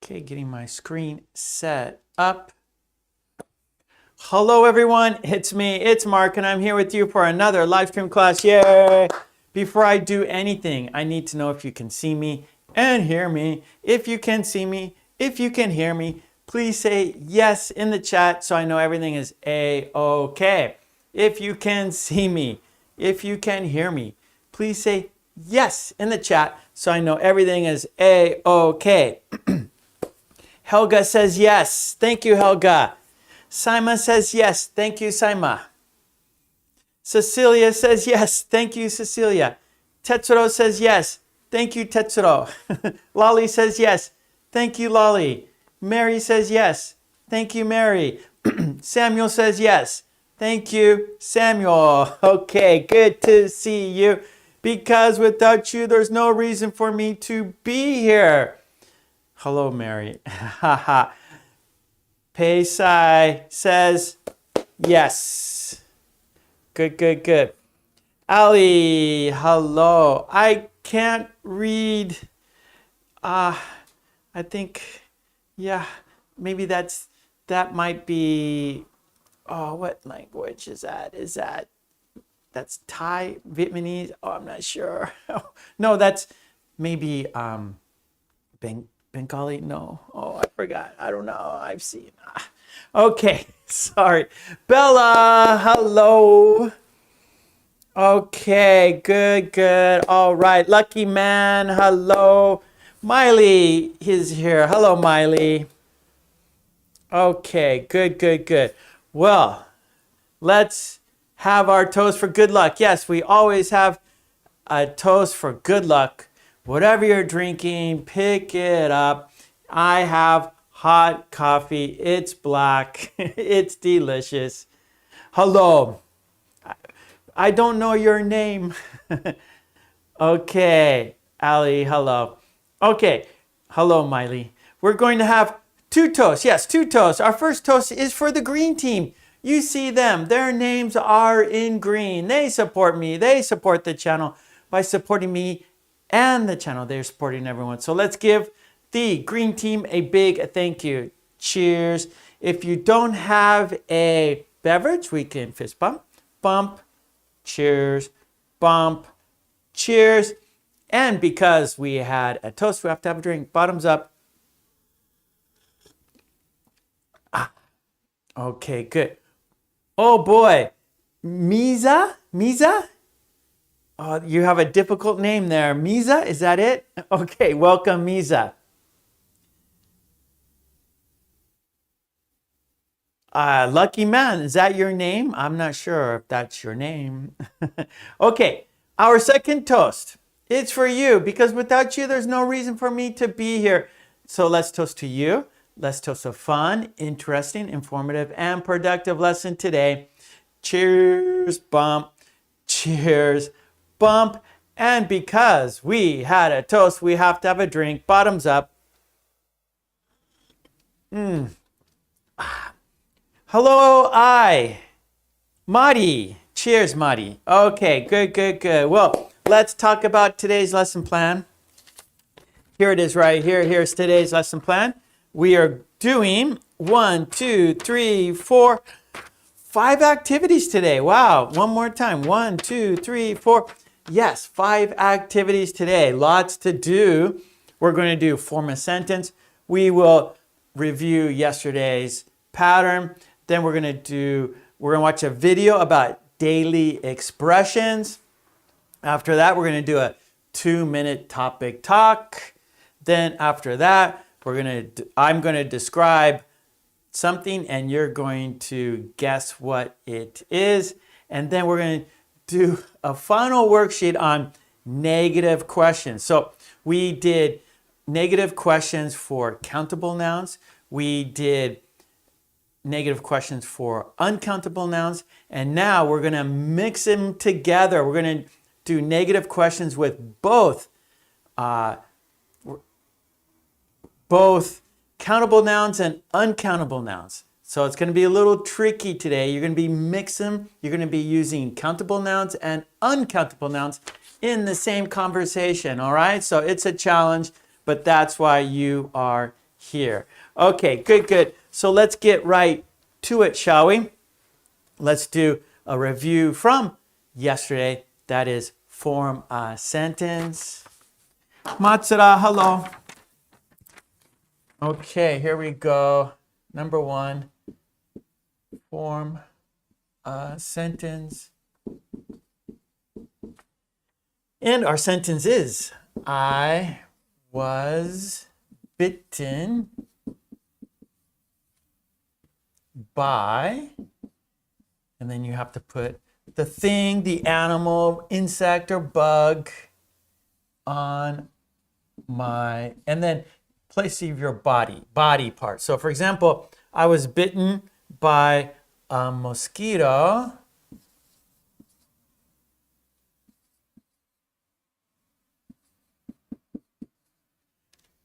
Okay, getting my screen set up. Hello everyone, it's me, it's Mark, and I'm here with you for another live stream class. Yay! Before I do anything, I need to know if you can see me and hear me. If you can see me, if you can hear me, please say yes in the chat so I know everything is A-OK. If you can see me, if you can hear me, please say yes in the chat so I know everything is A-OK. Helga says yes. Thank you, Helga. Saima says yes. Thank you, Saima. Cecilia says yes. Thank you, Cecilia. Tetsuro says yes. Thank you, Tetsuro. Lolly says yes. Thank you, Lolly. Mary says yes. Thank you, Mary. Samuel says yes. Thank you, Samuel. Okay, good to see you. Because without you, there's no reason for me to be here. Hello, Mary. Haha. Paisai says yes. Good, good, good. Ali, hello. I can't read. I think, yeah, maybe that might be, oh, what language is that? That's Thai, Vietnamese? Oh, I'm not sure. No, that's maybe Bengali? No. Oh, I forgot. I don't know. I've seen. Okay, sorry. Bella, hello. Okay, good, good. All right. Lucky man, hello. Miley is here. Hello, Miley. Okay, good, good, good. Well, let's have our toast for good luck. Yes, we always have a toast for good luck. Whatever you're drinking, pick it up. I have hot coffee. It's black. It's delicious. Hello. I don't know your name. Okay. Ali, hello. Okay. Hello, Miley. We're going to have two toasts. Yes, two toasts. Our first toast is for the green team. You see them. Their names are in green. They support me. They support the channel by supporting me and the channel. They're supporting everyone. So let's give the green team a big thank you. Cheers. If you don't have a beverage, we can fist bump, bump, cheers, bump, cheers. And because we had a toast, we have to have a drink. Bottoms up. Okay, good. Oh boy. Misa? Oh, you have a difficult name there. Misa, is that it? Okay, welcome, Misa. Lucky man, is that your name? I'm not sure if that's your name. Okay, our second toast. It's for you because without you, there's no reason for me to be here. So let's toast to you. Let's toast a fun, interesting, informative, and productive lesson today. Cheers, bump. Cheers, bump. And because we had a toast, we have to have a drink. Bottoms up. Hello, Madi. Cheers, Madi. Okay, good, good, good. Well, let's talk about today's lesson plan. Here it is right here. Here's today's lesson plan. We are doing 1, 2, 3, 4, 5 activities today. Wow. One more time. 1, 2, 3, 4. Yes, 5 activities today. Lots to do. We're going to do form a sentence. We will review yesterday's pattern. Then we're going to watch a video about daily expressions. After that, we're going to do a 2-minute topic talk. Then after that, I'm going to describe something and you're going to guess what it is. And then we're going to do a final worksheet on negative questions. So we did negative questions for countable nouns. We did negative questions for uncountable nouns. And now we're going to mix them together. We're going to do negative questions with both countable nouns and uncountable nouns. So it's going to be a little tricky today. You're going to be mixing, you're going to be using countable nouns and uncountable nouns in the same conversation, all right? So it's a challenge, but that's why you are here. Okay, good, good. So let's get right to it, shall we? Let's do a review from yesterday. That is form a sentence. Matsura, hello. Okay, here we go. Number 1, form a sentence. And our sentence is, I was bitten by, and then you have to put the thing, the animal, insect, or bug on my, and then place of your body part. So for example, I was bitten by a mosquito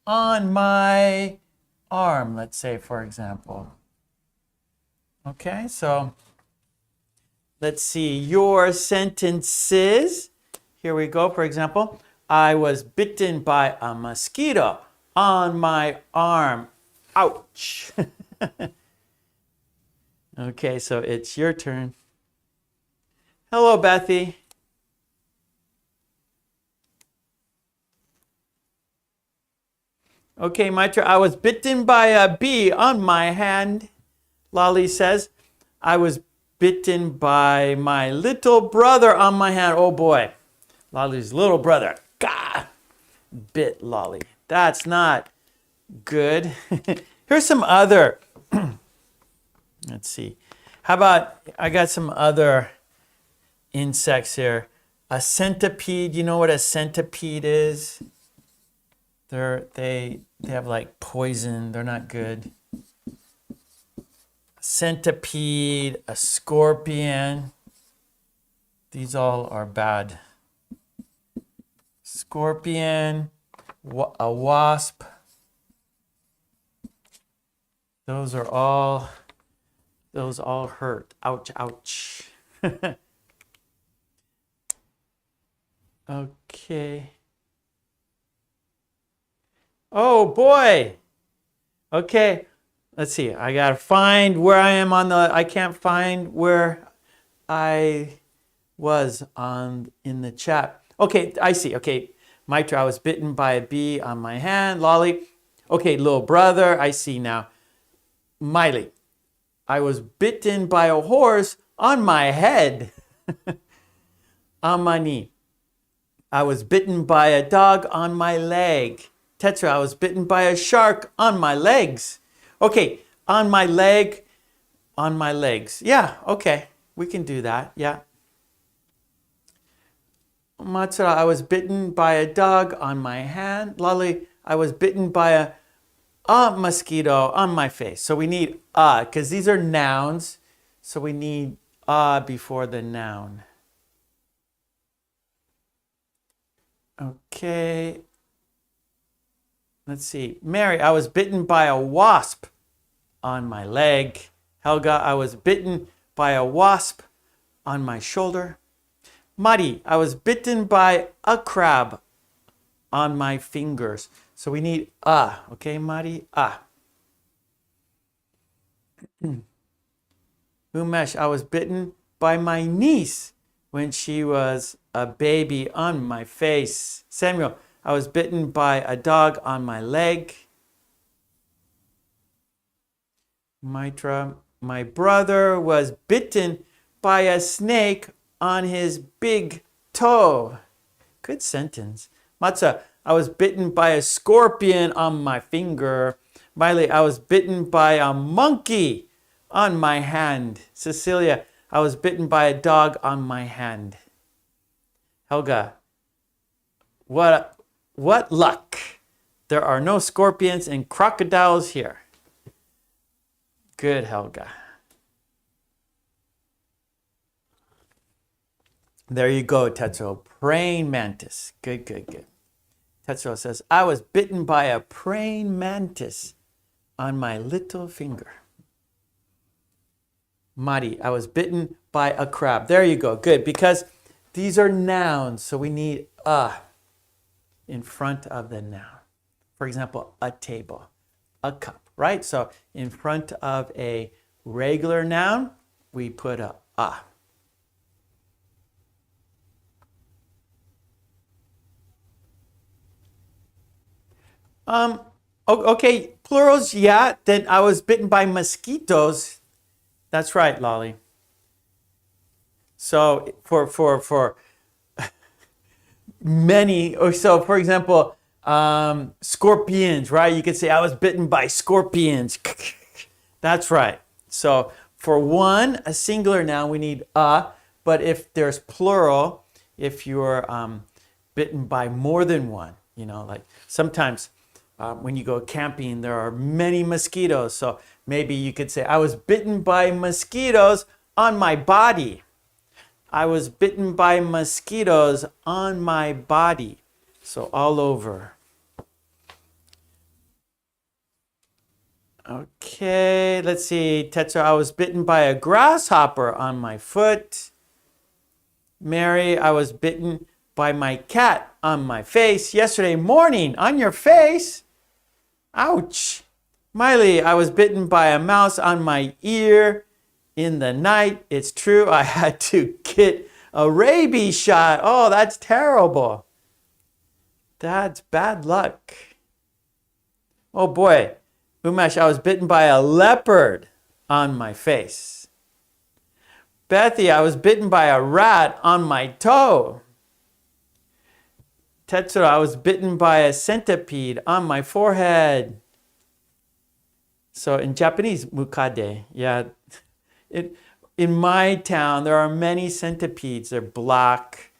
on my arm, let's say, for example. Okay, so let's see your sentences. Here we go. For example, I was bitten by a mosquito on my arm. Ouch. Okay, so it's your turn. Hello, Bethy. Okay, my turn. I was bitten by a bee on my hand. Lolly says, I was bitten by my little brother on my hand. Oh boy, Lolly's little brother. Gah! Bit Lolly. That's not good. Here's some other, let's see. How about, I got some other insects here. A centipede, you know what a centipede is? They have like poison, they're not good. Centipede, a scorpion. These all are bad. Scorpion, a wasp. Those all hurt. Ouch, ouch. Okay. Oh boy. Okay. Let's see. I gotta find where I am on the. I can't find where I was in the chat. Okay, I see. Okay, Mitra, I was bitten by a bee on my hand. Lolly. Okay, little brother. I see now. Miley, I was bitten by a horse on my head. On my knee. I was bitten by a dog on my leg. Tetra, I was bitten by a shark on my legs. Okay, on my leg, on my legs. Yeah, okay, we can do that, yeah. Matsura, I was bitten by a dog on my hand. Lolly, I was bitten by a mosquito on my face. So we need because these are nouns. So we need before the noun. Okay. Let's see. Mary, I was bitten by a wasp on my leg. Helga, I was bitten by a wasp on my shoulder. Mari, I was bitten by a crab on my fingers. So we need okay, Mari, Umesh, I was bitten by my niece when she was a baby on my face. Samuel, I was bitten by a dog on my leg. Mitra, my brother was bitten by a snake on his big toe. Good sentence. Matza, I was bitten by a scorpion on my finger. Miley, I was bitten by a monkey on my hand. Cecilia, I was bitten by a dog on my hand. Helga, what luck. There are no scorpions and crocodiles here. Good, Helga. There you go, Tetsuo. Praying mantis. Good, good, good. Tetsuo says, I was bitten by a praying mantis on my little finger. Mari, I was bitten by a crab. There you go. Good, because these are nouns, so we need a in front of the noun. For example, a table, a cup, right? So in front of a regular noun, we put a. Okay, plurals, yeah. Then I was bitten by mosquitoes. That's right, Lolly. So for many, or so for example, scorpions, right? You could say I was bitten by scorpions. That's right. So for one, a singular noun, we need a. But if there's plural, if you're bitten by more than one, like sometimes when you go camping, there are many mosquitoes. So maybe you could say, I was bitten by mosquitoes on my body. I was bitten by mosquitoes on my body. So all over. Okay, let's see. Tetsu, I was bitten by a grasshopper on my foot. Mary, I was bitten by my cat on my face yesterday morning. On your face? Ouch. Miley, I was bitten by a mouse on my ear in the night. It's true, I had to get a rabies shot. Oh, that's terrible. That's bad luck. Oh boy. Umesh, I was bitten by a leopard on my face. Bethy, I was bitten by a rat on my toe. Tetsuro, I was bitten by a centipede on my forehead. So in Japanese, mukade, yeah. In my town, there are many centipedes. They're black.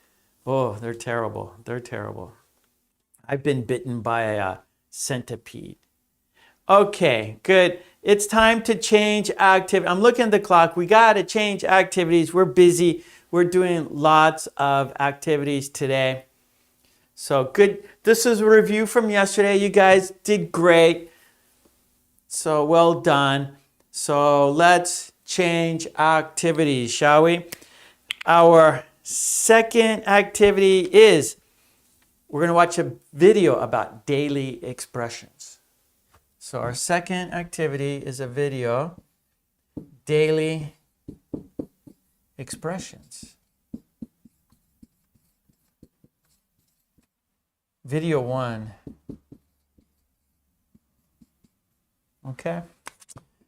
Oh, they're terrible. They're terrible. I've been bitten by a centipede. Okay, good. It's time to change activity. I'm looking at the clock. We got to change activities. We're busy. We're doing lots of activities today. So good. This is a review from yesterday. You guys did great. So well done. So let's change activities, shall we? Our second activity is we're going to watch a video about daily expressions. So our second activity is a video, daily expressions. Video 1. Okay.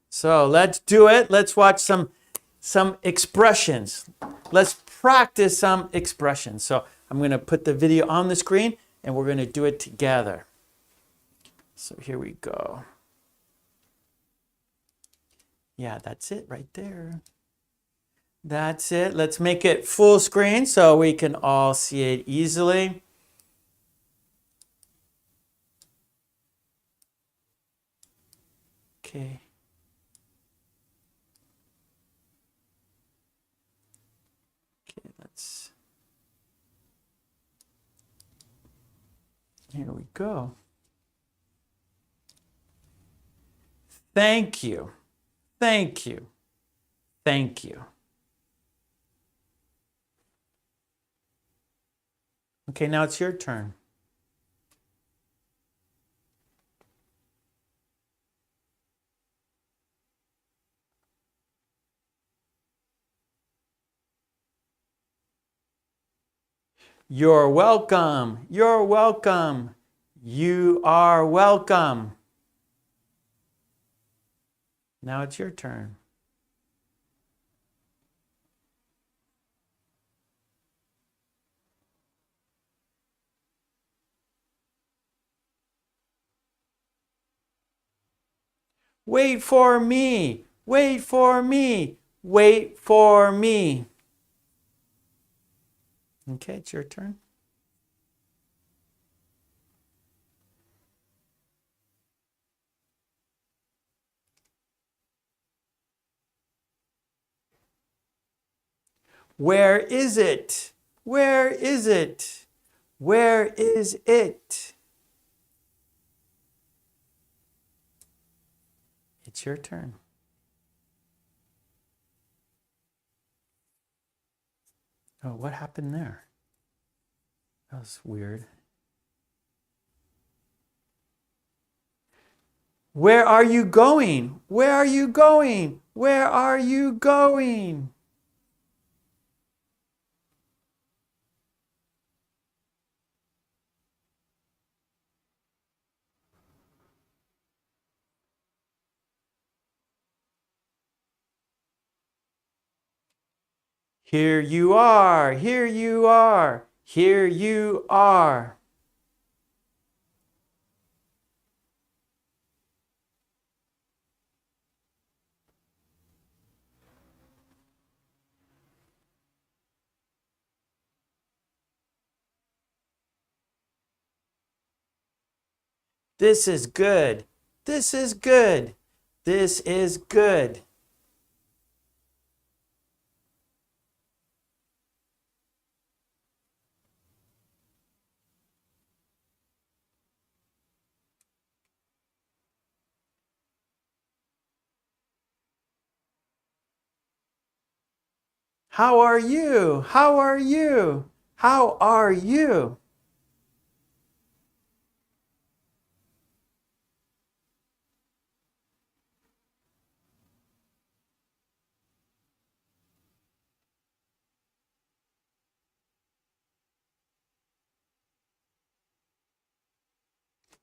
So let's do it. Let's watch some expressions. Let's practice some expressions. So I'm going to put the video on the screen and we're going to do it together. So here we go. Yeah, that's it right there. That's it. Let's make it full screen so we can all see it easily. Okay. Okay, here we go. Thank you. Thank you. Thank you. Okay, now it's your turn. You're welcome. You're welcome. You are welcome. Now it's your turn. Wait for me. Wait for me. Wait for me. Okay, it's your turn. Where is it? Where is it? Where is it? It's your turn. Oh, what happened there? That was weird. Where are you going? Where are you going? Where are you going? Here you are. Here you are. Here you are. This is good. This is good. This is good. How are you? How are you? How are you?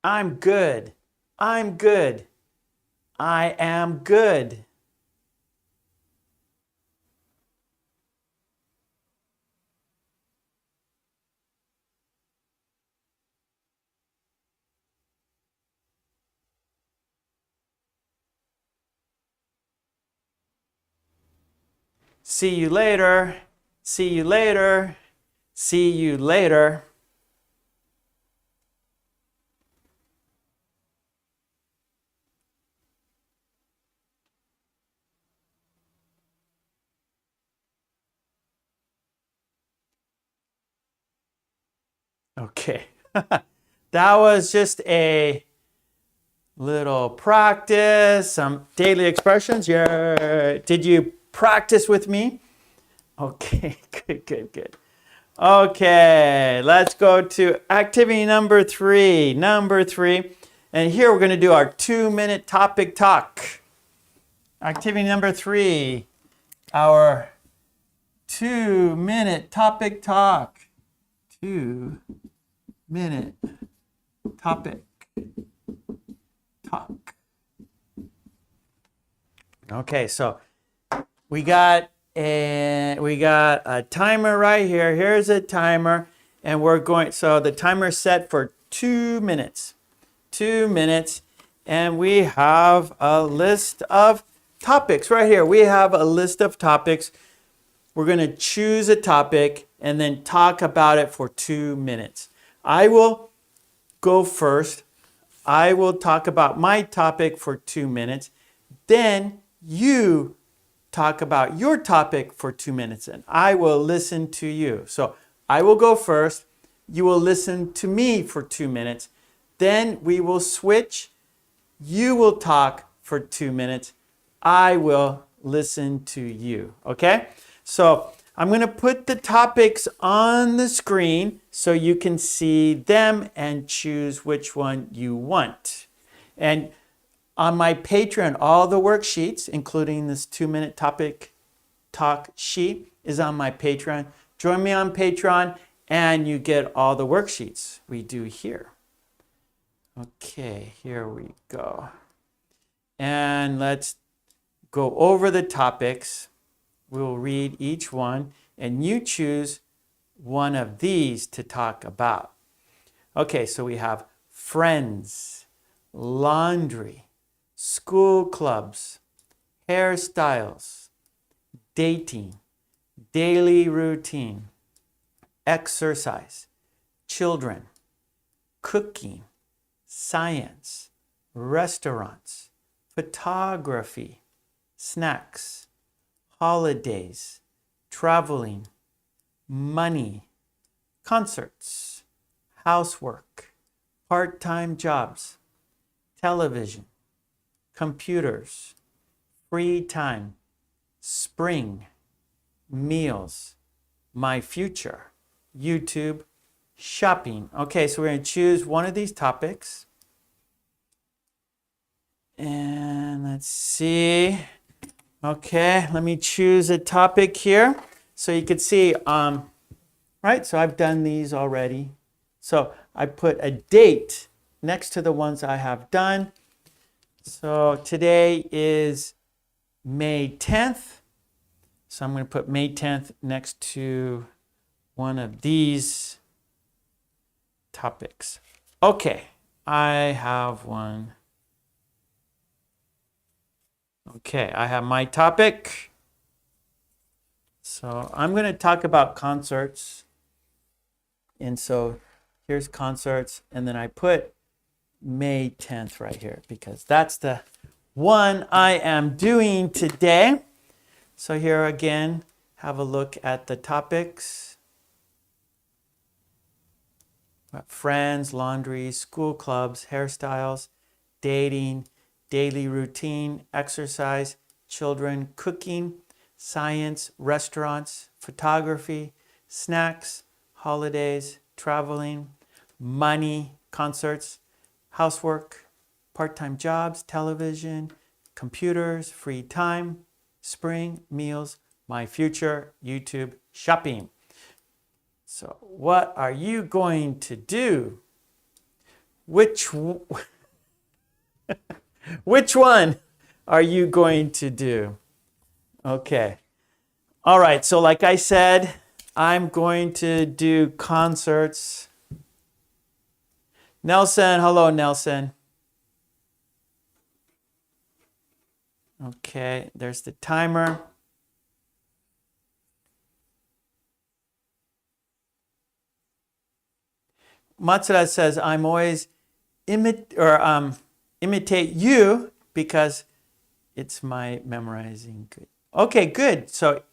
I'm good. I'm good. I am good. See you later. See you later. See you later. Okay. That was just a little practice, some daily expressions. Yeah. Did you practice with me? Okay, good, good, good. Okay, let's go to activity number 3. Number 3. And here we're going to do our 2-minute topic talk. Activity number 3, our 2-minute topic talk. 2-minute topic talk. Okay, so we got a timer right here. Here's a timer, and we're going. So the timer is set for 2 minutes. 2 minutes, and we have a list of topics right here. We have a list of topics. We're going to choose a topic and then talk about it for 2 minutes. I will go first. I will talk about my topic for 2 minutes. Then you talk about your topic for 2 minutes, and I will listen to you. So I will go first. You will listen to me for 2 minutes. Then we will switch. You will talk for 2 minutes. I will listen to you. Okay? So I'm going to put the topics on the screen so you can see them and choose which one you want. And on my Patreon, all the worksheets, including this 2-minute topic talk sheet, is on my Patreon. Join me on Patreon and you get all the worksheets we do here. Okay, here we go. And let's go over the topics. We'll read each one, and you choose one of these to talk about. Okay, so we have friends, laundry, school clubs, hairstyles, dating, daily routine, exercise, children, cooking, science, restaurants, photography, snacks, holidays, traveling, money, concerts, housework, part-time jobs, television, computers, free time, spring, meals, my future, YouTube, shopping. Okay, so we're going to choose one of these topics. And let's see. Okay, let me choose a topic here. So you can see, right? So I've done these already. So I put a date next to the ones I have done. So today is May 10th. So I'm going to put May 10th next to one of these topics. Okay, I have one. Okay, I have my topic. So I'm going to talk about concerts. And so here's concerts. And then I put May 10th right here because that's the one I am doing today. So here again, have a look at the topics. Friends, laundry, school clubs, hairstyles, dating, daily routine, exercise, children, cooking, science, restaurants, photography, snacks, holidays, traveling, money, concerts, housework, part-time jobs, television, computers, free time, spring, meals, my future, YouTube, shopping. So what are you going to do? Which one are you going to do? Okay. All right. So like I said, I'm going to do concerts. Nelson, hello, Nelson. Okay, there's the timer. Matsuda says, I'm always imitate you because it's my memorizing good. Okay, good. So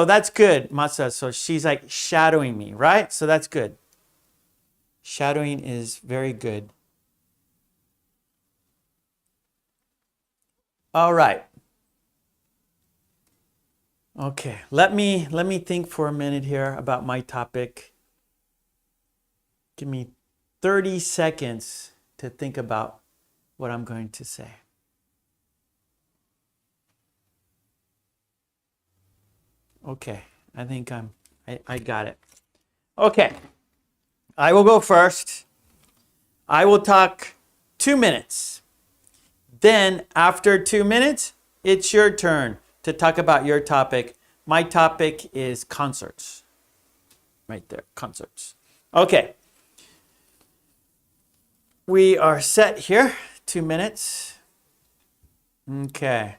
that's good, Matsuda. So she's like shadowing me, right? So that's good. Shadowing is very good. All right. Okay, let me think for a minute here about my topic. Give me 30 seconds to think about what I'm going to say. Okay, I think I got it. Okay, I will go first. I will talk 2 minutes. Then after 2 minutes, it's your turn to talk about your topic. My topic is concerts. Right there, concerts. Okay. We are set here, 2 minutes. Okay,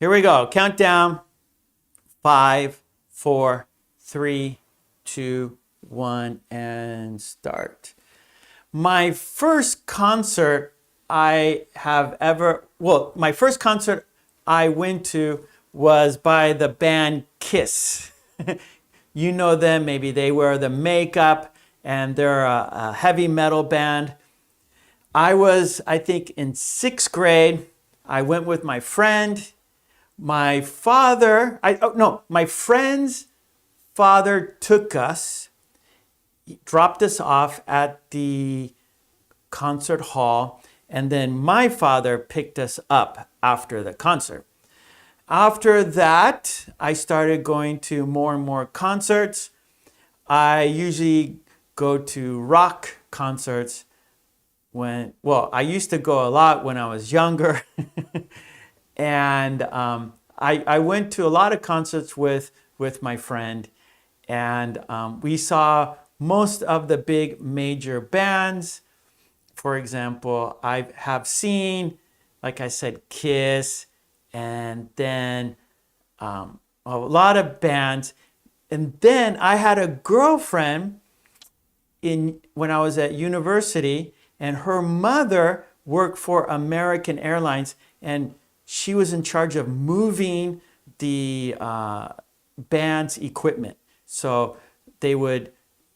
here we go. Countdown. 5, 4, 3, 2, 1, and start. My first concert my first concert I went to was by the band Kiss. You know them, maybe they wear the makeup and they're a heavy metal band. I was, I think, in 6th grade. I went with my friend. My friend's father took us, dropped us off at the concert hall, and then my father picked us up after the concert. After that, I started going to more and more concerts. I usually go to rock concerts I used to go a lot when I was younger. And I went to a lot of concerts with my friend. And we saw most of the big major bands. For example, I have seen, like I said, Kiss, and then a lot of bands. And then I had a girlfriend when I was at university, and her mother worked for American Airlines, and she was in charge of moving the band's equipment. So they would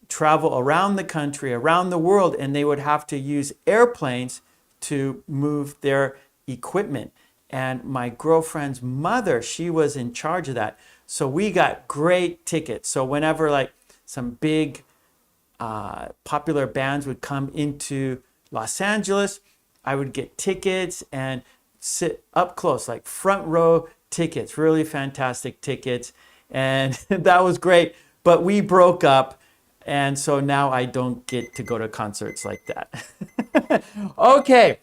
travel around the country, around the world, and they would have to use airplanes to move their equipment. And my girlfriend's mother, she was in charge of that. So we got great tickets. So whenever like some big popular bands would come into Los Angeles, I would get tickets, and sit up close, like front row tickets, really fantastic tickets. And that was great. But we broke up. And so now I don't get to go to concerts like that. Okay,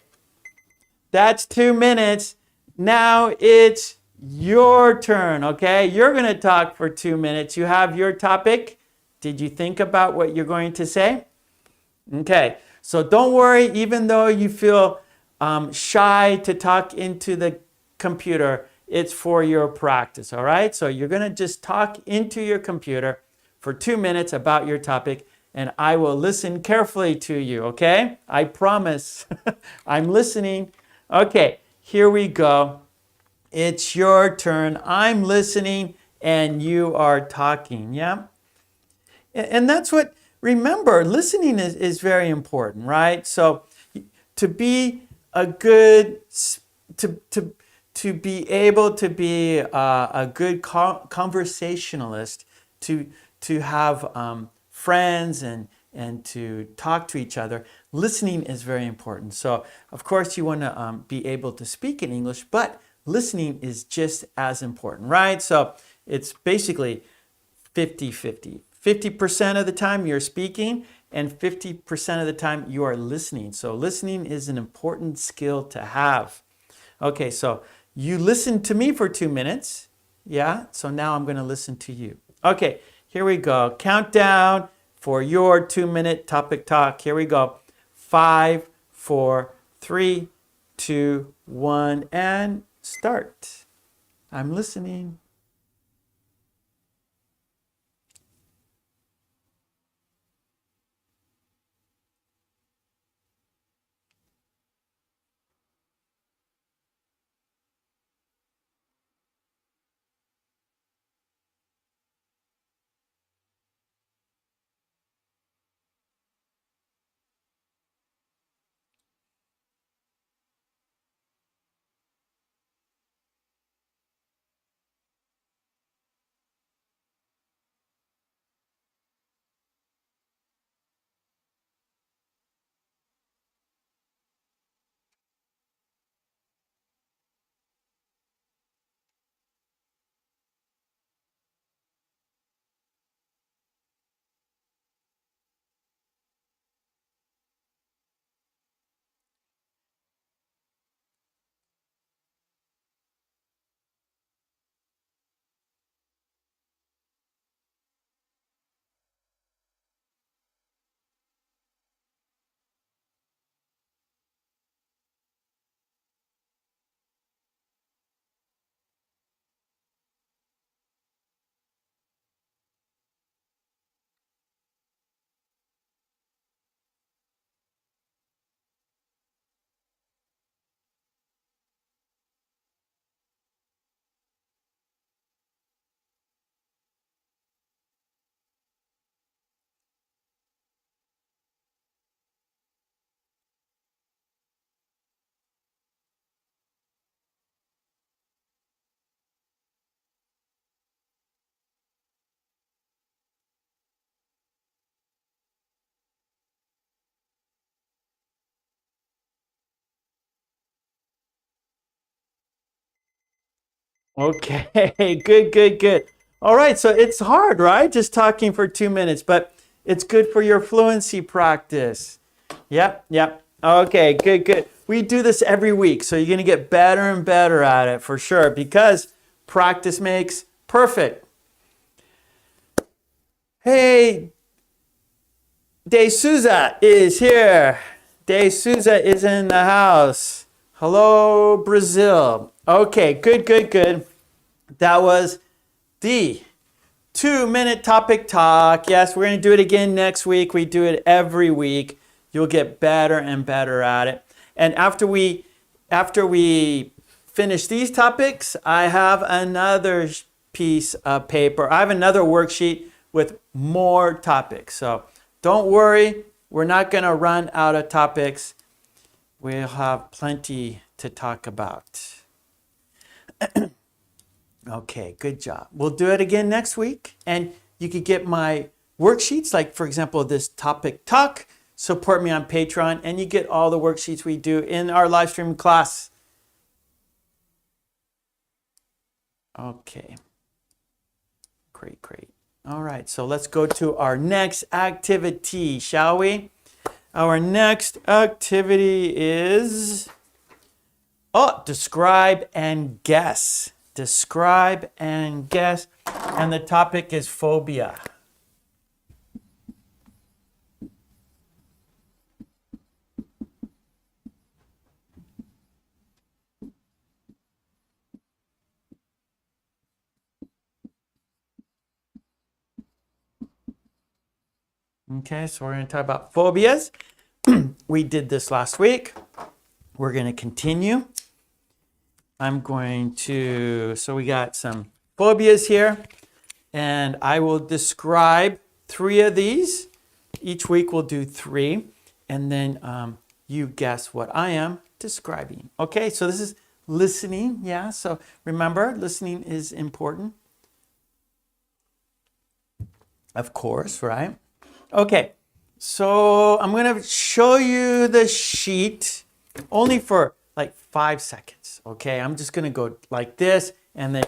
that's 2 minutes. Now it's your turn, okay? You're going to talk for 2 minutes. You have your topic. Did you think about what you're going to say? Okay, so don't worry, even though you feel shy to talk into the computer, it's for your practice, all right? So you're going to just talk into your computer for 2 minutes about your topic, and I will listen carefully to you, okay? I promise. I'm listening. Okay, here we go. It's your turn. I'm listening, and you are talking, yeah? And that's what, remember, listening is very important, right? So to be a good, to be able to be a good conversationalist, to have friends and to talk to each other, listening is very important. So, of course, you want to be able to speak in English, but listening is just as important, right? So it's basically 50-50. 50% of the time you're speaking and 50% of the time you are listening. So listening is an important skill to have. Okay, so you listened to me for 2 minutes. Yeah, so now I'm going to listen to you. Okay, here we go. Countdown for your 2-minute topic talk. Here we go. 5, 4, 3, 2, 1, and start. I'm listening. Okay, good, good, good. All right, so it's hard, right? Just talking for 2 minutes, but it's good for your fluency practice. Yep, yep. Okay, good, good. We do this every week, so you're going to get better and better at it for sure because practice makes perfect. Hey, De Souza is here. De Souza is in the house. Hello, Brazil. Okay, good, good, good. That was the 2-minute topic talk. Yes, we're going to do it again next week. We do it every week. You'll get better and better at it. And after we finish these topics, I have another piece of paper. I have another worksheet with more topics. So don't worry, we're not going to run out of topics. We'll have plenty to talk about. Okay, good job. We'll do it again next week. And you could get my worksheets, like for example, this topic talk. Support me on Patreon, and you get all the worksheets we do in our live stream class. Okay. Great, great. All right, so let's go to our next activity, shall we? Our next activity is, describe and guess. Describe and guess. And the topic is phobia. Okay, so we're going to talk about phobias. We did this last week. We're going to continue. So we got some phobias here, and I will describe 3 of these. Each week we'll do 3, and then you guess what I am describing. Okay, so this is listening, yeah, so remember, listening is important. Of course, right? Okay, so I'm going to show you the sheet only for like 5 seconds, okay? I'm just going to go like this and then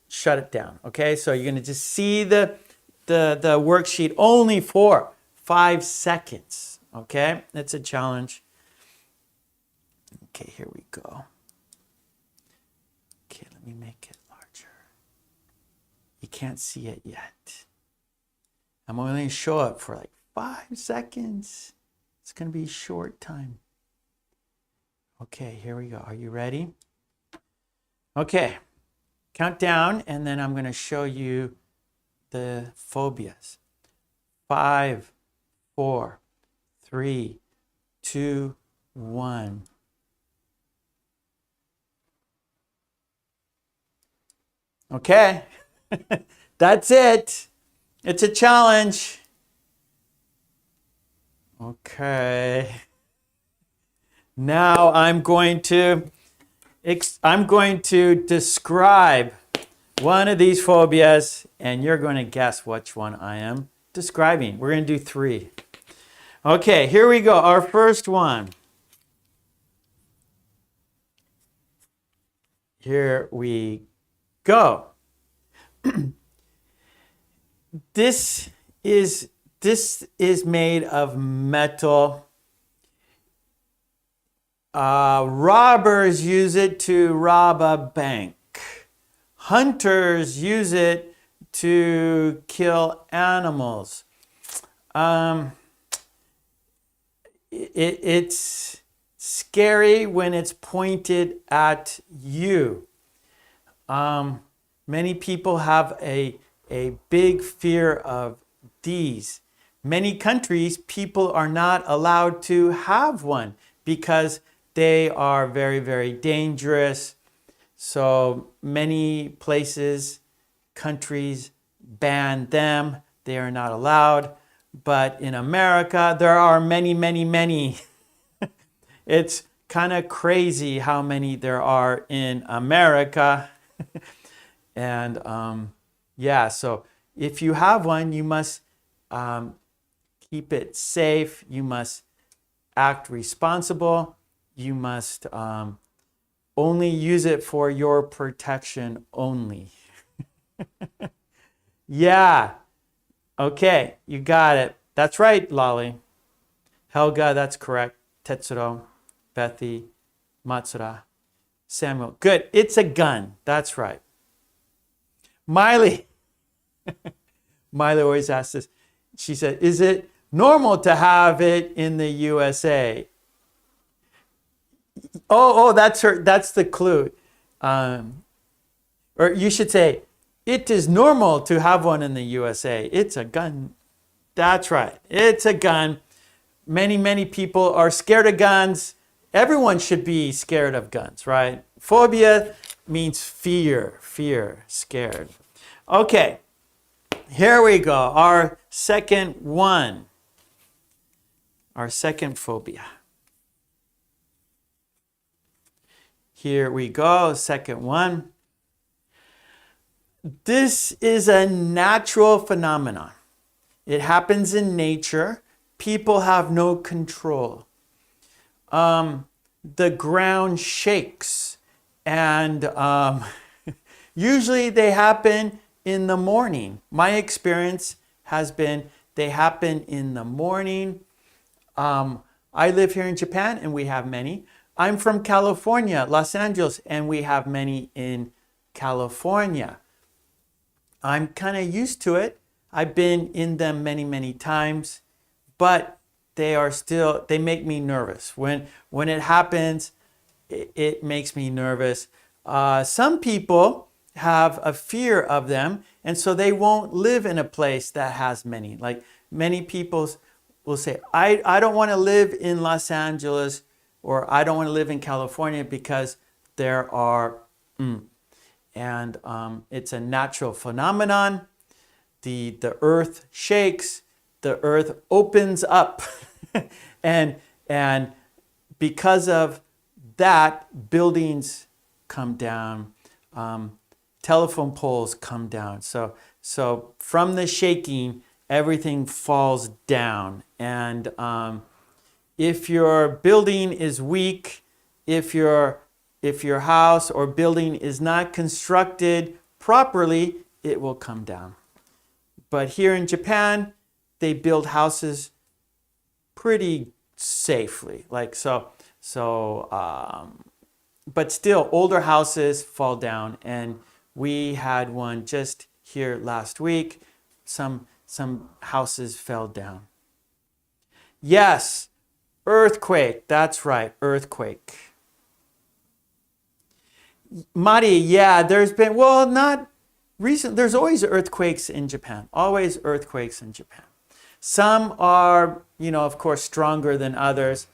shut it down, okay? So you're going to just see the worksheet only for 5 seconds, okay? It's a challenge. Okay, here we go. Okay, let me make it larger. You can't see it yet. I'm only going to show it for like 5 seconds. It's going to be a short time. Okay, here we go. Are you ready? Okay, count down, and then I'm going to show you the phobias. 5, 4, 3, 2, 1. Okay, that's it. It's a challenge. Okay. Now I'm going to describe one of these phobias, and you're going to guess which one I am describing. We're going to do 3. Okay, here we go. Our first one. Here we go. This is made of metal. Robbers use it to rob a bank. Hunters use it to kill animals. It's scary when it's pointed at you. Many people have a big fear of these. Many countries, people are not allowed to have one because they are very, very dangerous. So many places, countries ban them. They are not allowed. But in America, there are many, many, many. It's kind of crazy how many there are in America. And yeah, so if you have one, you must keep it safe. You must act responsible. You must only use it for your protection only. Yeah. Okay, you got it. That's right, Lolly. Helga, that's correct. Tetsuro, Bethy, Matsura, Samuel. Good. It's a gun. That's right. Miley. Miley always asks this. She said, is it normal to have it in the USA? Oh, that's her. That's the clue. Or you should say, it is normal to have one in the USA. It's a gun. That's right. It's a gun. Many, many people are scared of guns. Everyone should be scared of guns, right? Phobia means fear, scared. Okay, here we go. Our second one. Our second phobia. Here we go, second one. This is a natural phenomenon. It happens in nature. People have no control. The ground shakes and Usually they happen in the morning. My experience has been they happen in the morning. I live here in Japan and we have many. I'm from California, Los Angeles, and we have many in California. I'm kind of used to it. I've been in them many, many times, but they make me nervous. When it happens, it makes me nervous. Some people have a fear of them, and so they won't live in a place that has many. Like many people will say, I don't want to live in Los Angeles, or I don't want to live in California because there are, and it's a natural phenomenon. The earth shakes, the earth opens up, and because of that, buildings come down, telephone poles come down. So from the shaking, everything falls down. And if your building is weak, if your house or building is not constructed properly, it will come down. But here in Japan, they build houses pretty safely. But still, older houses fall down, and we had one just here last week. Some houses fell down. Yes, earthquake. That's right, earthquake. Mari, yeah, there's been, well, not recent. There's always earthquakes in Japan. Always earthquakes in Japan. Some are, of course, stronger than others.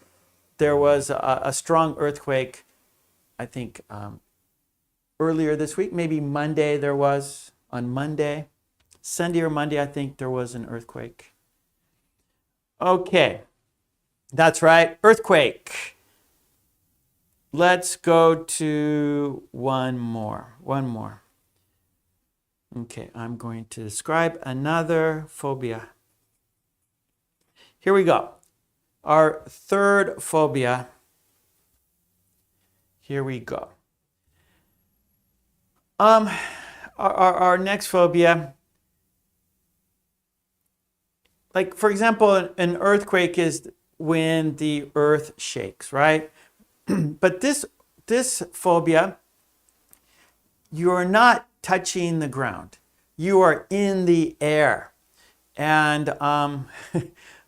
There was a strong earthquake, I think, earlier this week. Maybe Monday there was. On Monday. Sunday or Monday, I think there was an earthquake. Okay. That's right. Earthquake. Let's go to one more. Okay, I'm going to describe another phobia. Here we go. Our third phobia. Here we go. Our next phobia, like for example, an earthquake is when the earth shakes, right? But this phobia, you are not touching the ground. You are in the air. And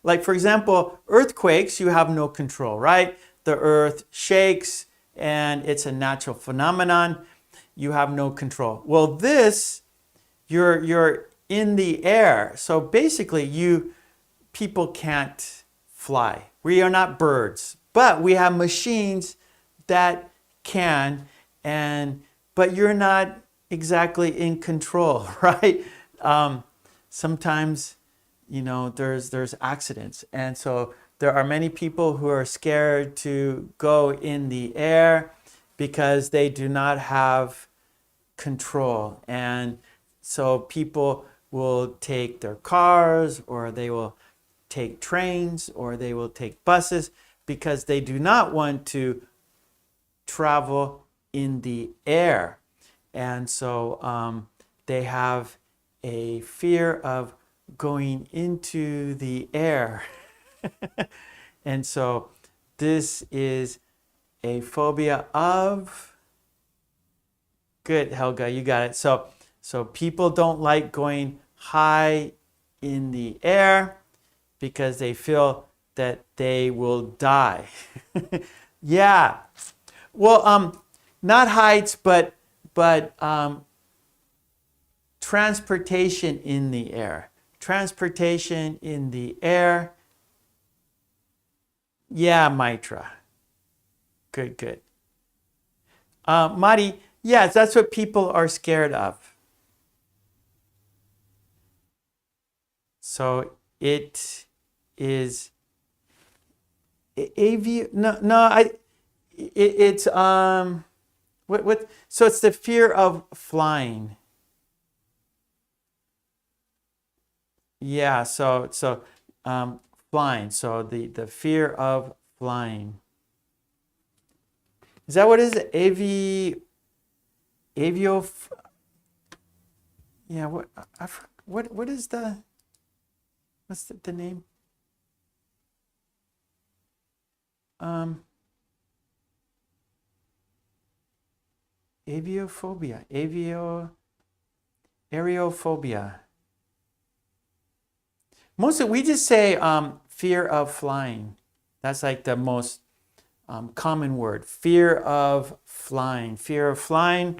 like for example, earthquakes, you have no control, right? The earth shakes and it's a natural phenomenon. You have no control. Well, this, you're in the air. So basically people can't fly. We are not birds, but we have machines that can, but you're not exactly in control, right? Sometimes, there's accidents. And so there are many people who are scared to go in the air because they do not have control. And so people will take their cars, or they will take trains, or they will take buses because they do not want to travel in the air. And so they have a fear of going into the air. And so this is a phobia of, good, Helga, you got it. So people don't like going high in the air because they feel that they will die. Yeah. Well, not heights, but transportation in the air. Transportation in the air. Yeah, Maitra. Good. Mari, yes, that's what people are scared of. So it is it's what so it's the fear of flying. Yeah, so flying. So the fear of flying. Is that what it is? Avio? yeah, what is what's the name? Aviophobia, aerophobia. Mostly we just say fear of flying. That's like the most common word. Fear of flying. Fear of flying.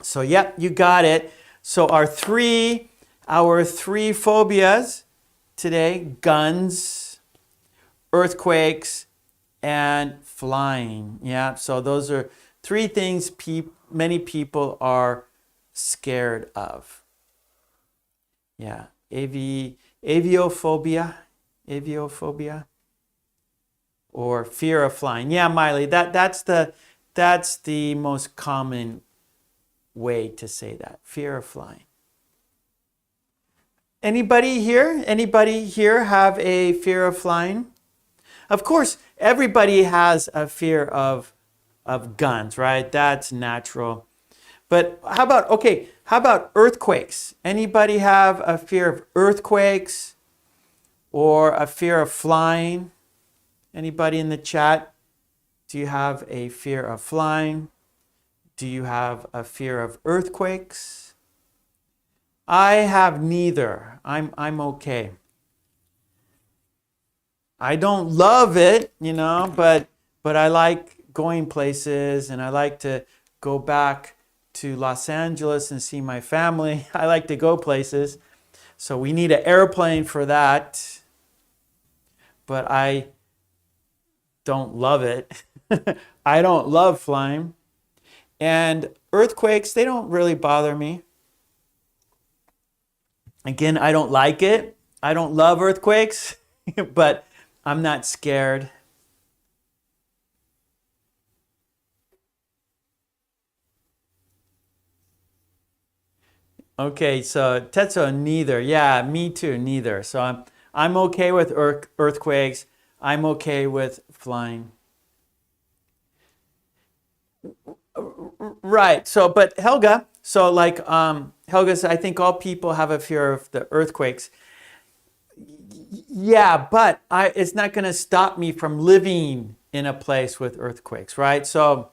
So yep, you got it. So our three phobias today: guns, earthquakes, and flying. Yeah. So those are three things many people are scared of. Yeah. Aviophobia, or fear of flying. Yeah, Miley, that's the most common way to say that. Fear of flying. Anybody here have a fear of flying? Of course, everybody has a fear of guns, right? That's natural. But how about earthquakes? Anybody have a fear of earthquakes or a fear of flying? Anybody in the chat? Do you have a fear of flying? Do you have a fear of earthquakes? I have neither. I'm okay. I don't love it, but I like going places, and I like to go back to Los Angeles and see my family. I like to go places. So we need an airplane for that. But I don't love it. I don't love flying. And earthquakes, they don't really bother me. Again, I don't like it. I don't love earthquakes, but I'm not scared. Okay, so Tetsuo, neither. Yeah, me too, neither. So I'm okay with earthquakes. I'm okay with flying. Right. So, but Helga, so like Helga said, I think all people have a fear of the earthquakes. Yeah, but it's not going to stop me from living in a place with earthquakes, right? So,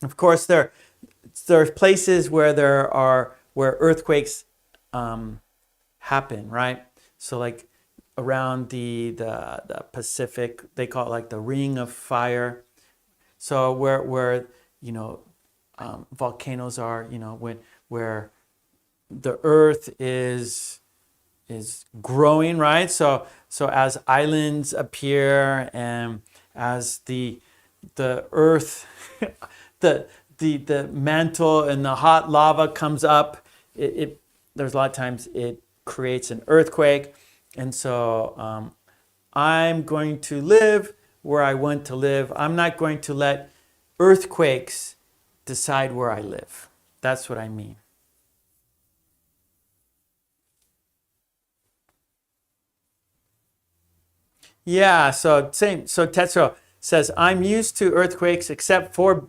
of course, there's places where where earthquakes happen, right? So, like around the Pacific, they call it like the Ring of Fire. So where volcanoes are, where the earth is growing, right? So as islands appear, and as the earth, the mantle and the hot lava comes up, there's a lot of times it creates an earthquake, and so I'm going to live where I want to live. I'm not going to let earthquakes decide where I live. That's what I mean. Yeah, so same. So Tetsuo says, I'm used to earthquakes except for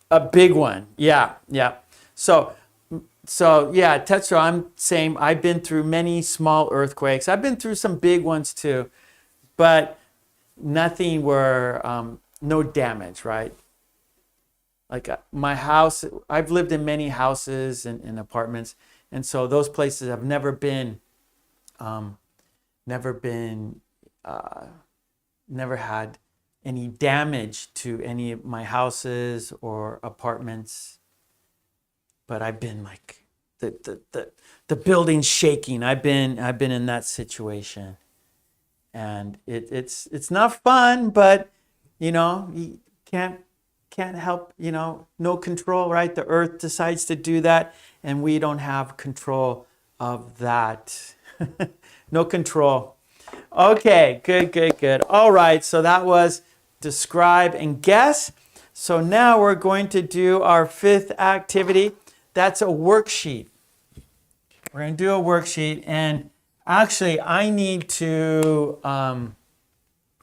a big one. Yeah, yeah. So yeah, Tetsuo, I'm same. I've been through many small earthquakes. I've been through some big ones too, but nothing where no damage, right? Like my house, I've lived in many houses and apartments, and so those places have never been, never been, never had any damage to any of my houses or apartments. But I've been like the building shaking. I've been in that situation, and it's not fun, but you can't help, no control, right? The earth decides to do that, and we don't have control of that. No control. Okay, good. All right, so that was describe and guess. So now we're going to do our fifth activity. That's a worksheet. We're going to do a worksheet, and actually I need to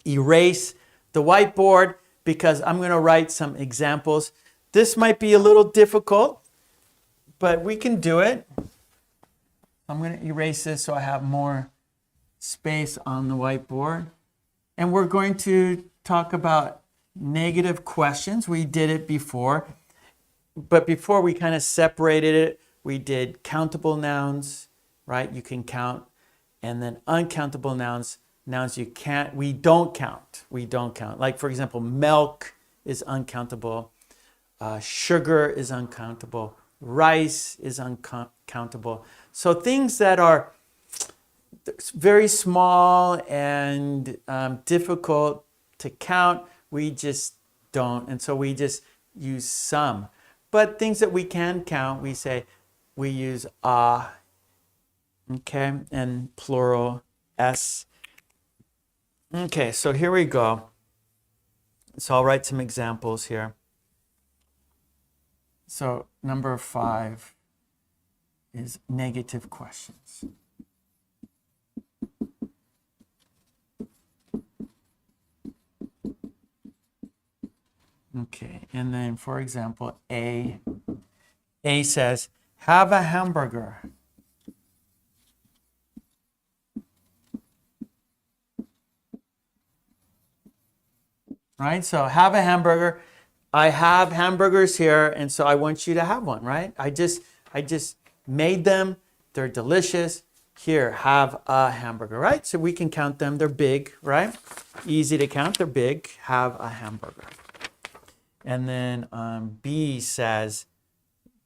erase the whiteboard because I'm going to write some examples. This might be a little difficult, but we can do it. I'm going to erase this so I have more space on the whiteboard. And we're going to talk about negative questions. We did it before. But before we kind of separated it, we did countable nouns, right? You can count. And then uncountable nouns, nouns we don't count. We don't count. Like, for example, milk is uncountable. Sugar is uncountable. Rice is uncountable. So things that are very small and difficult to count, we just don't. And so we just use some. But things that we can count, we use okay, and plural s. Okay, so here we go. So I'll write some examples here. So number 5 is negative questions. Okay, and then for example, A says, have a hamburger. Right, so have a hamburger. I have hamburgers here, and so I want you to have one, right? I just made them. They're delicious. Here, have a hamburger, right? So we can count them. They're big, right? Easy to count. They're big. Have a hamburger. And then B says,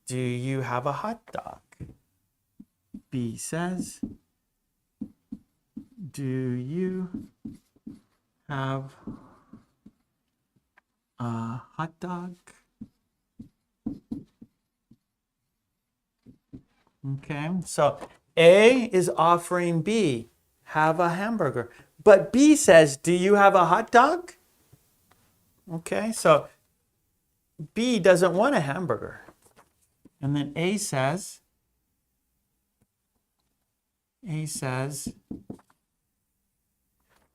do you have a hot dog? B says, do you have a hot dog? Okay, so A is offering B, have a hamburger. But B says, do you have a hot dog? Okay, so B doesn't want a hamburger. And then A says,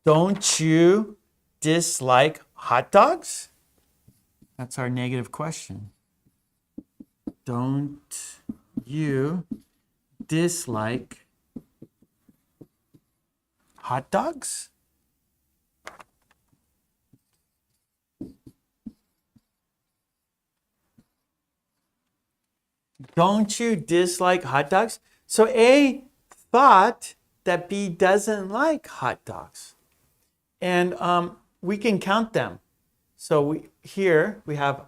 don't you dislike hot dogs? That's our negative question. Don't you dislike hot dogs? Don't you dislike hot dogs? So A thought that B doesn't like hot dogs. And we can count them. So here we have,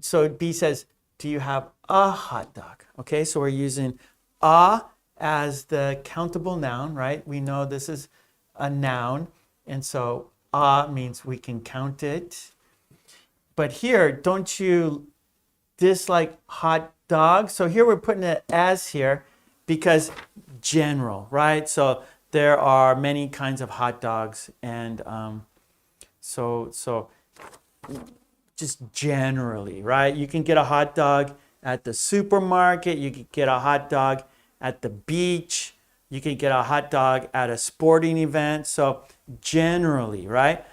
so B says, do you have a hot dog? Okay, so we're using a as the countable noun, right? We know this is a noun. And so a means we can count it. But here, don't you dislike hot dogs? So here we're putting it as here because general, right? So there are many kinds of hot dogs, and so just generally, right? You can get a hot dog at the supermarket. You can get a hot dog at the beach. You can get a hot dog at a sporting event. So generally, right?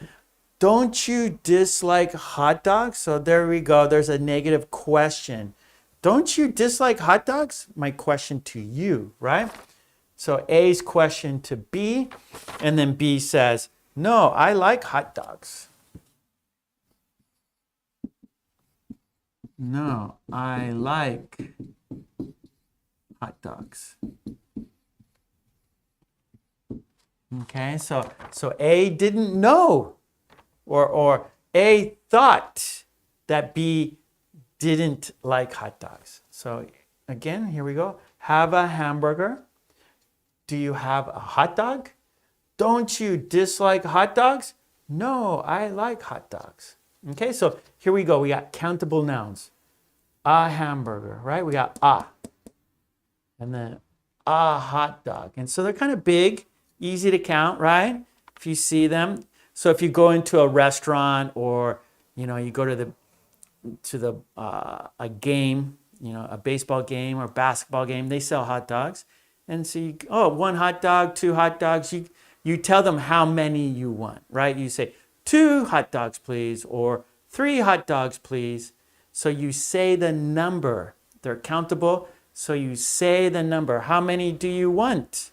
Don't you dislike hot dogs? So there we go. There's a negative question. Don't you dislike hot dogs? My question to you, right? So A's question to B, and then B says, no, I like hot dogs. No, I like hot dogs. Okay, so A didn't know, or A thought that B didn't like hot dogs. So again, here we go. Have a hamburger. Do you have a hot dog? Don't you dislike hot dogs? No, I like hot dogs. Okay, so here we go. We got countable nouns. A hamburger, right? We got a. And then a hot dog. And so they're kind of big, easy to count, right? If you see them. So if you go into a restaurant, or you go to a game, a baseball game or basketball game, they sell hot dogs. And so one hot dog, 2 hot dogs. You tell them how many you want, right? You say 2 hot dogs, please, or 3 hot dogs, please. So you say the number. They're countable. So you say the number. How many do you want?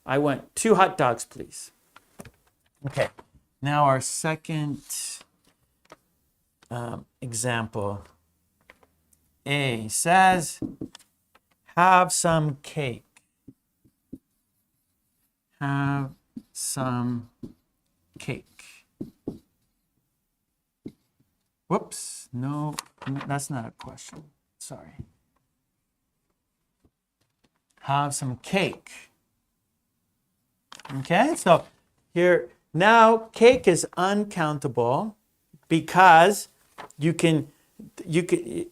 I want 2 hot dogs, please. Okay, now our second example. A says, have some cake. Have some cake. Whoops, no, that's not a question. Sorry. Have some cake. Okay, so here, now cake is uncountable because you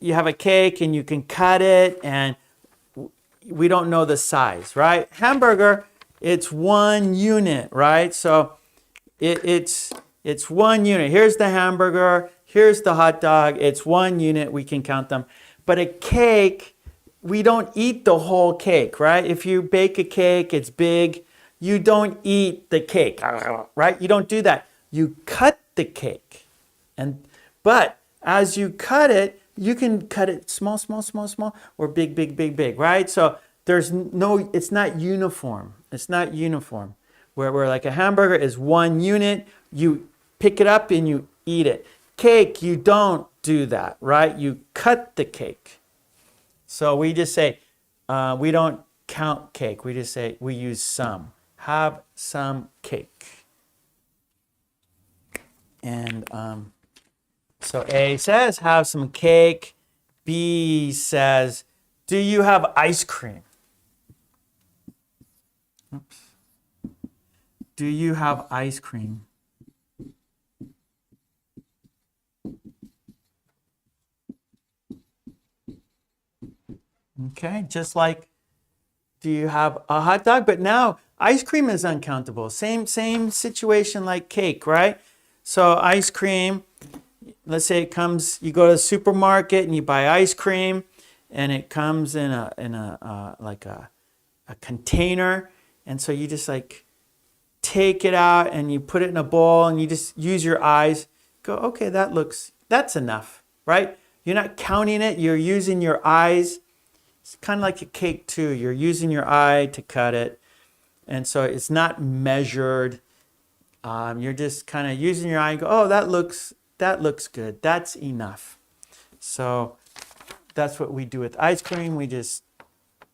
have a cake and you can cut it and we don't know the size, right? Hamburger, it's 1 unit, right? So it's 1 unit. Here's the hamburger, here's the hot dog, it's 1 unit, we can count them. But a cake, we don't eat the whole cake, right? If you bake a cake, it's big, you don't eat the cake, right? You don't do that. You cut the cake. But as you cut it, you can cut it small, small, small, small, or big, big, big, big, right? So it's not uniform. It's not uniform. Where like a hamburger is 1 unit, you pick it up and you eat it. Cake, you don't do that, right? You cut the cake. So we just say, we don't count cake. We just say, we use some. Have some cake. And so A says, have some cake. B says, do you have ice cream? Oops. Do you have ice cream? Okay, just like, do you have a hot dog? But now ice cream is uncountable. Same situation like cake, right? So ice cream, let's say it comes, you go to the supermarket and you buy ice cream and it comes in a container. And so you just like take it out and you put it in a bowl and you just use your eyes. Go, okay, that's enough, right? You're not counting it, you're using your eyes. It's kind of like a cake too. You're using your eye to cut it. And so it's not measured. You're just kind of using your eye and go, oh, that looks good. That's enough. So that's what we do with ice cream. We just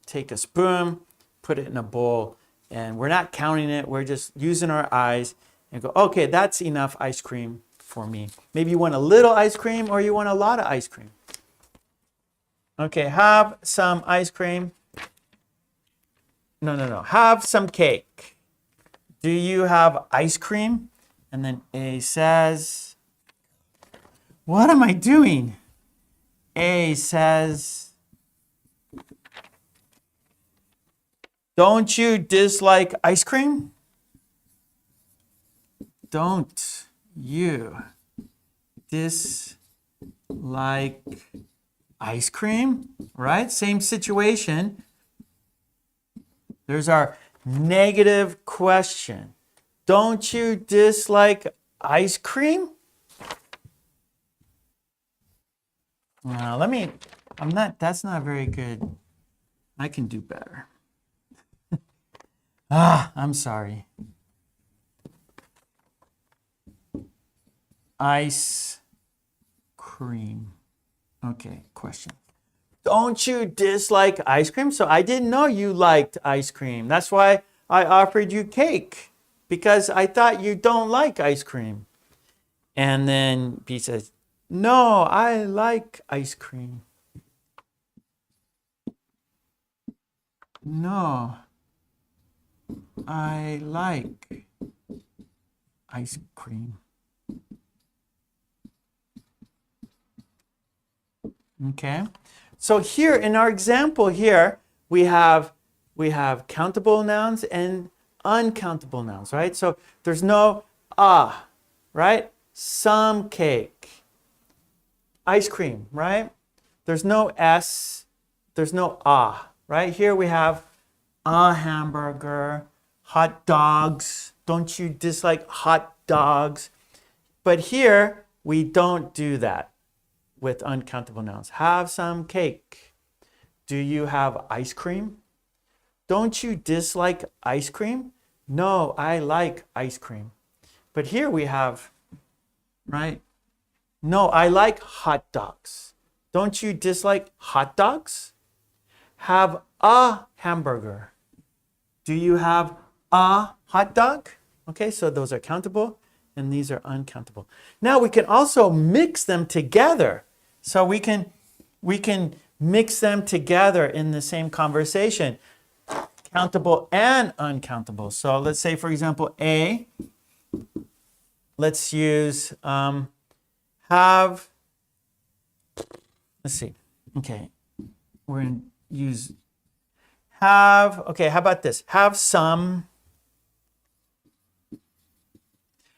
take a spoon, put it in a bowl, and we're not counting it. We're just using our eyes and go, okay, that's enough ice cream for me. Maybe you want a little ice cream or you want a lot of ice cream. Okay, have some ice cream. No. Have some cake. Do you have ice cream? And then A says, what am I doing? A says, don't you dislike ice cream? Don't you dislike ice cream? Right? Same situation. There's our negative question. Don't you dislike ice cream? Now, that's not very good. I can do better. I'm sorry. Ice cream. Okay, question. Don't you dislike ice cream? So I didn't know you liked ice cream. That's why I offered you cake, because I thought you don't like ice cream. And then B says, no, I like ice cream. No, I like ice cream. Okay, so here in our example here, we have countable nouns and uncountable nouns, right? So there's no right? Some cake. Ice cream, right? There's no S, there's no right? Here we have a hamburger, hot dogs. Don't you dislike hot dogs? But here we don't do that with uncountable nouns. Have some cake. Do you have ice cream? Don't you dislike ice cream? No, I like ice cream. But here we have, right? No, I like hot dogs. Don't you dislike hot dogs? Have a hamburger. Do you have a hot dog? Okay, so those are countable and these are uncountable. Now we can also mix them together. So we can mix them together in the same conversation. Countable and uncountable. So let's say, for example, A, let's use have, let's see, okay, we're going to use have, okay, how about this? Have some.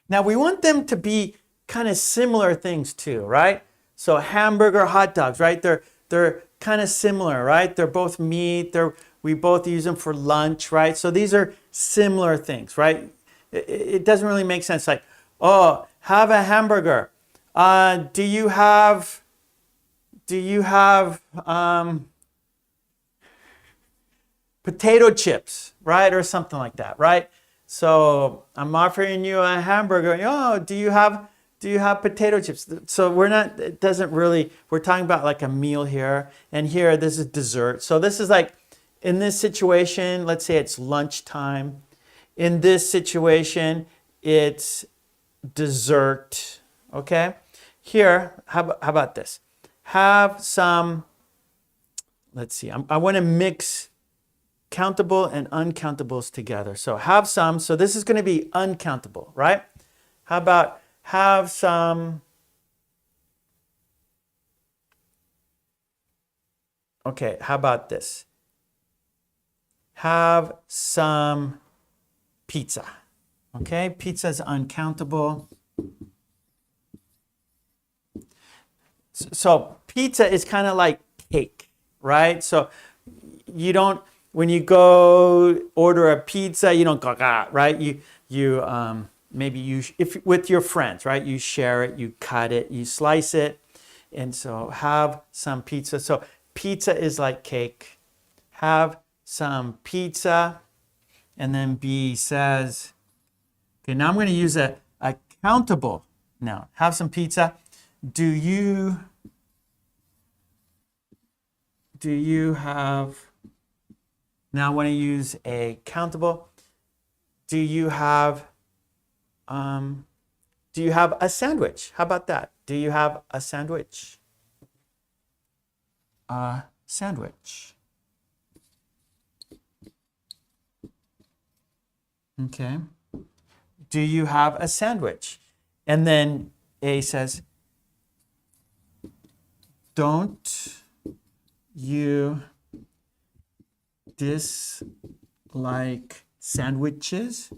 Now we want them to be kind of similar things too, right? So hamburger, hot dogs, right? They're kind of similar, right? They're both meat. We both use them for lunch, right? So these are similar things, right? It doesn't really make sense. Like, oh, have a hamburger. Do you have potato chips, right? Or something like that, right? So I'm offering you a hamburger. Oh, do you have potato chips? So it doesn't really, we're talking about like a meal here. And here, this is dessert. So this is like, in this situation, let's say it's lunchtime. In this situation, it's dessert, okay? Here, how about this? Have some, let's see, I want to mix countable and uncountables together. So have some, so this is going to be uncountable, right? How about have some, okay, how about this? Have some pizza. Okay, pizza is uncountable. So pizza is kind of like cake, right? So you don't, when you go order a pizza, you don't go, right? If with your friends, right? You share it, you cut it, you slice it. And so have some pizza. So pizza is like cake. Have some pizza. And then B says, okay, now I'm going to use a countable noun. Have some pizza. Do you have, now I want to use a countable. Do you have a sandwich? How about that? Do you have a sandwich? A sandwich. Okay. Do you have a sandwich? And then A says, don't you dislike sandwiches?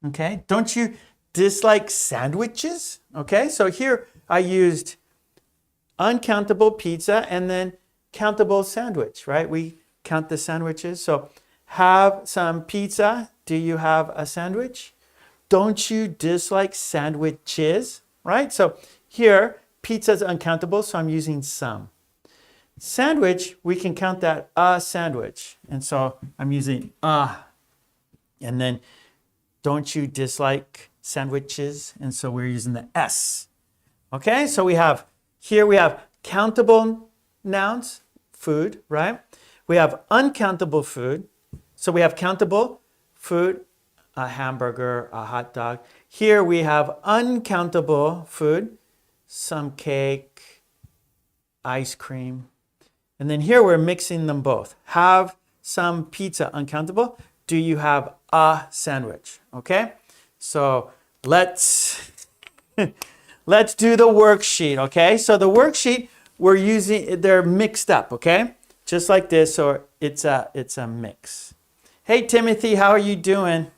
Okay, don't you dislike sandwiches? Okay, so here I used uncountable pizza and then countable sandwich, right? We count the sandwiches. So have some pizza. Do you have a sandwich? Don't you dislike sandwiches, right? So here, pizza is uncountable, so I'm using some. Sandwich, we can count that a sandwich. And so I'm using a. And then don't you dislike sandwiches? And so we're using the S. Okay, so we have countable nouns, food, right? We have uncountable food. So we have countable food, a hamburger, a hot dog. Here we have uncountable food, some cake, ice cream. And then here we're mixing them both. Have some pizza, uncountable. Do you have a sandwich? Okay, so let's do the worksheet. Okay, so the worksheet we're using, they're mixed up. Okay, just like this, or it's a mix. Hey Timothy, how are you doing?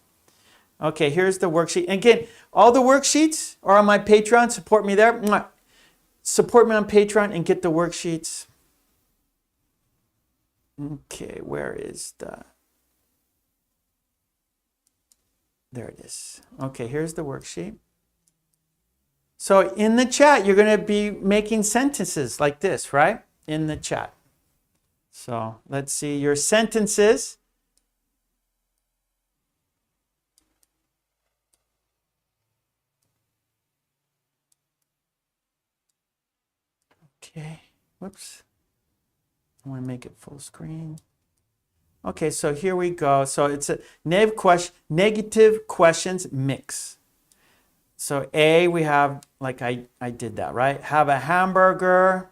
Okay, here's the worksheet. Again, all the worksheets are on my Patreon. Support me there. Mwah. Support me on Patreon and get the worksheets. Okay, where is the... There it is. Okay, here's the worksheet. So in the chat, you're going to be making sentences like this, right? In the chat. So let's see your sentences. Okay. Whoops. I want to make it full screen. Okay, so here we go. So it's a negative questions mix. So A, we have, like I did that, right? Have a hamburger.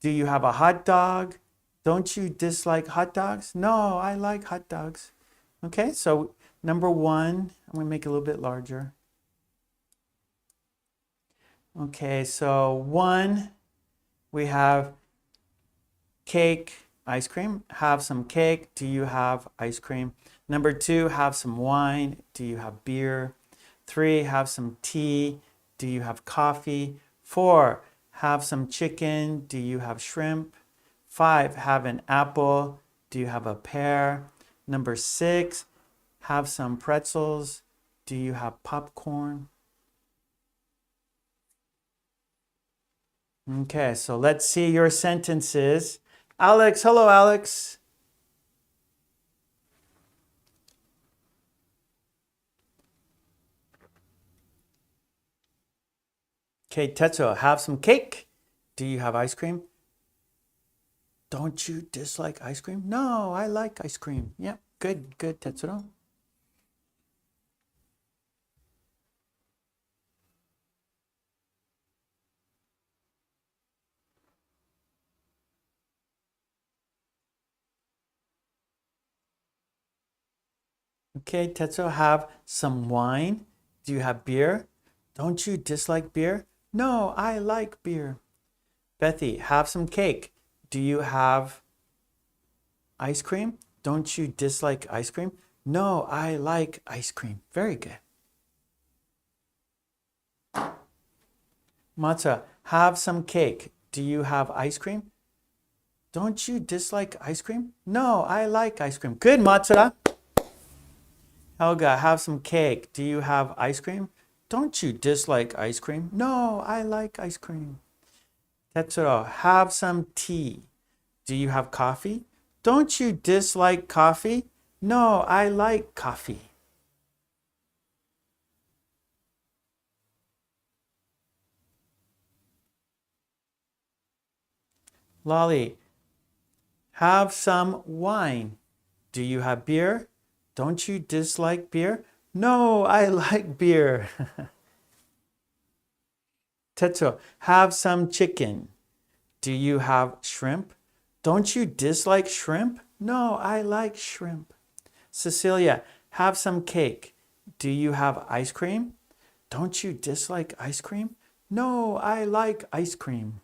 Do you have a hot dog? Don't you dislike hot dogs? No, I like hot dogs. Okay, so number one, I'm going to make it a little bit larger. Okay, so one, we have cake, ice cream. Have some cake. Do you have ice cream? Number two, have some wine. Do you have beer? Three, have some tea. Do you have coffee? Four, have some chicken. Do you have shrimp? Five, have an apple. Do you have a pear? Number six, have some pretzels. Do you have popcorn? Okay, so let's see your sentences. Alex, hello, Alex. Okay, Tetsuo, have some cake. Do you have ice cream? Don't you dislike ice cream? No, I like ice cream. Yep, good, good, Tetsuo. Okay, Tetsuo, have some wine. Do you have beer? Don't you dislike beer? No, I like beer. Bethy, have some cake. Do you have ice cream? Don't you dislike ice cream? No, I like ice cream. Very good. Matza, have some cake. Do you have ice cream? Don't you dislike ice cream? No, I like ice cream. Good, Matsuda. Helga, have some cake. Do you have ice cream? Don't you dislike ice cream? No, I like ice cream. Tetsuro, have some tea. Do you have coffee? Don't you dislike coffee? No, I like coffee. Lolly, have some wine. Do you have beer? Don't you dislike beer? No, I like beer. Tetsuo, have some chicken. Do you have shrimp? Don't you dislike shrimp? No, I like shrimp. Cecilia, have some cake. Do you have ice cream? Don't you dislike ice cream? No, I like ice cream.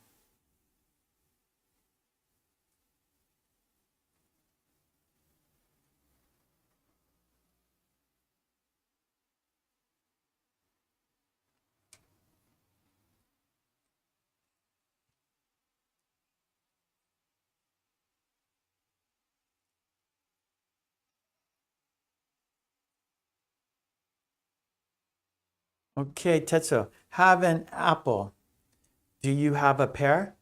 Okay, Tetsuo, have an apple. Do you have a pear?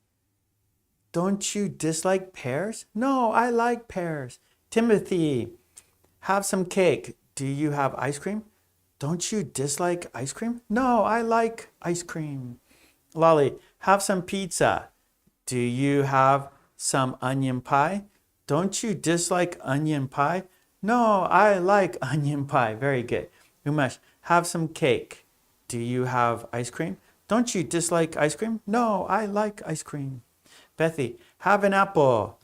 Don't you dislike pears? No, I like pears. Timothy, have some cake. Do you have ice cream? Don't you dislike ice cream? No, I like ice cream. Lolly, have some pizza. Do you have some onion pie? Don't you dislike onion pie? No, I like onion pie. Very good. Umesh, have some cake. Do you have ice cream? Don't you dislike ice cream? No, I like ice cream. Bethy, have an apple.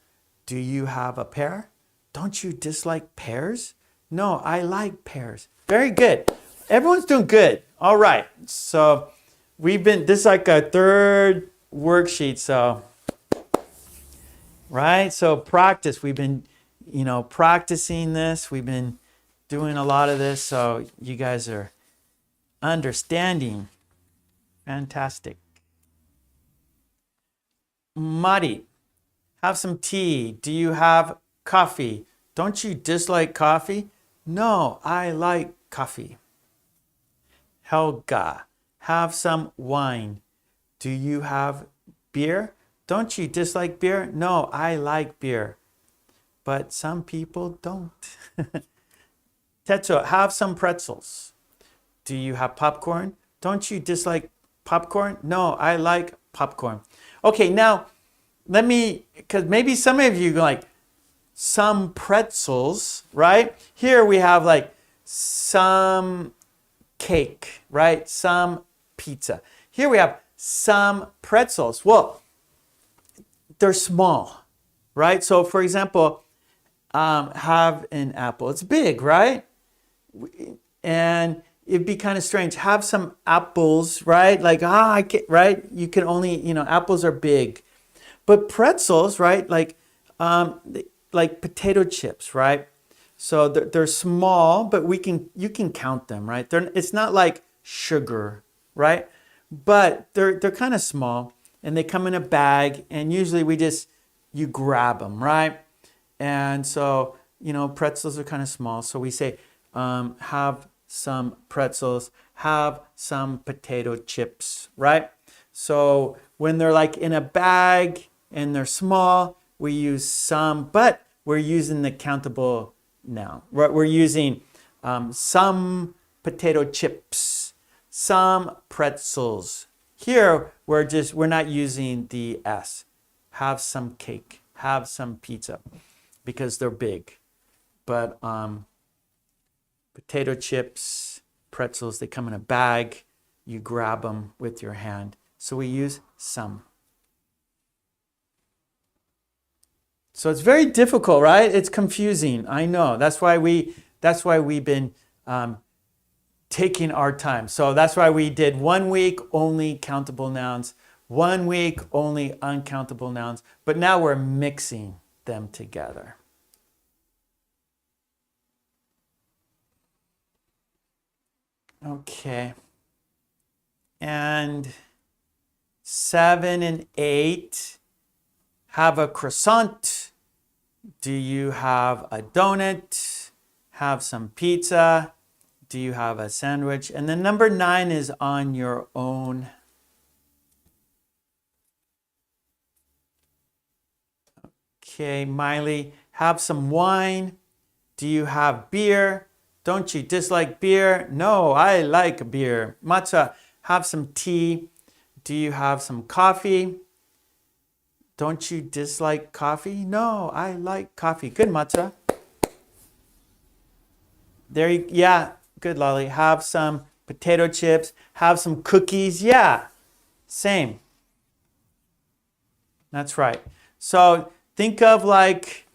Do you have a pear? Don't you dislike pears? No, I like pears. Very good. Everyone's doing good. All right. So this is like a third worksheet. So, right? So practice. We've been, practicing this. We've been doing a lot of this. So you guys are understanding. Fantastic. Mari, have some tea. Do you have coffee? Don't you dislike coffee? No, I like coffee. Helga, Have some wine. Do you have beer? Don't you dislike beer? No, I like beer. But some people don't. Tetsuo, have some pretzels. Do you have popcorn? Don't you dislike popcorn? No, I like popcorn. Okay, now let me, because maybe some of you like some pretzels, right? Here we have like some cake, right? Some pizza. Here we have some pretzels. Well, they're small, right? So for example, have an apple. It's big, right? And it'd be kind of strange. Have some apples, right? Like, I can't, right? You can only, apples are big. But pretzels, right? Like potato chips, right? So they're small, but you can count them, right? It's not like sugar, right? But they're kind of small, and they come in a bag, and usually you grab them, right? And so, pretzels are kind of small. So we say, have some pretzels, have some potato chips, right? So when they're like in a bag and they're small, we use some, but we're using the countable noun. We're using some potato chips, some pretzels. Here, we're not using the S. Have some cake, have some pizza, because they're big. But potato chips, pretzels, they come in a bag. You grab them with your hand. So we use some. So it's very difficult, right? It's confusing. I know. That's why we've been taking our time. So that's why we did 1 week only countable nouns, 1 week only uncountable nouns. But now we're mixing them together. Okay. And 7 and 8 have a croissant. Do you have a donut? Have some pizza? Do you have a sandwich? And then number 9 is on your own. Okay, Miley, have some wine. Do you have beer? Don't you dislike beer? No, I like beer. Matcha, have some tea. Do you have some coffee? Don't you dislike coffee? No, I like coffee. Good, Matcha. Yeah, good, Lolly. Have some potato chips. Have some cookies. Yeah, same. That's right. So think of like,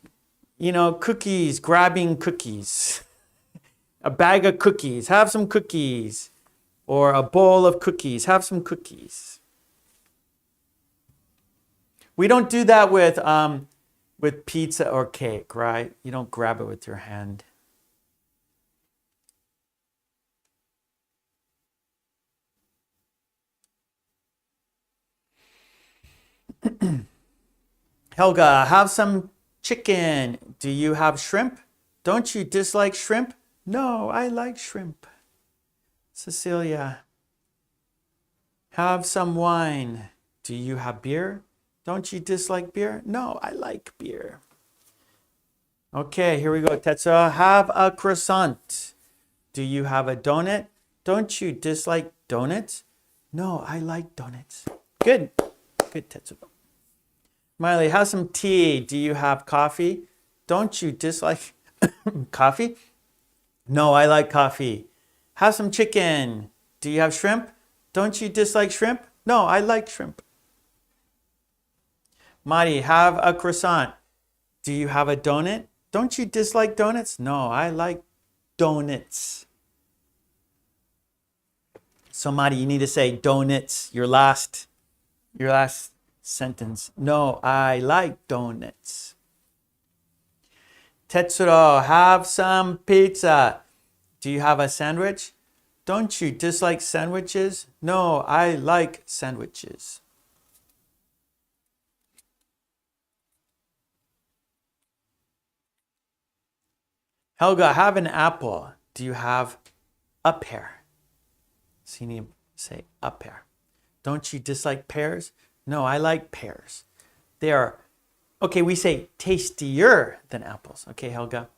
cookies, grabbing cookies. A bag of cookies. Have some cookies. Or a bowl of cookies. Have some cookies. We don't do that with pizza or cake, right? You don't grab it with your hand. Helga, have some chicken. Do you have shrimp? Don't you dislike shrimp? No, I like shrimp. Cecilia, have some wine. Do you have beer? Don't you dislike beer? No, I like beer. Okay, here we go. Tetsuo, have a croissant. Do you have a donut? Don't you dislike donuts? No, I like donuts. Good. Good, Tetsuo. Miley, have some tea. Do you have coffee? Don't you dislike coffee? No, I like coffee. Have some chicken. Do you have shrimp? Don't you dislike shrimp? No, I like shrimp. Mari, have a croissant. Do you have a donut? Don't you dislike donuts? No, I like donuts. So Mari, you need to say donuts, your last sentence. No, I like donuts. Tetsuro, have some pizza. Do you have a sandwich? Don't you dislike sandwiches? No, I like sandwiches. Helga, have an apple. Do you have a pear? So you need to Say a pear. Don't you dislike pears? No, I like pears. They are, okay, we say tastier than apples. Okay, Helga?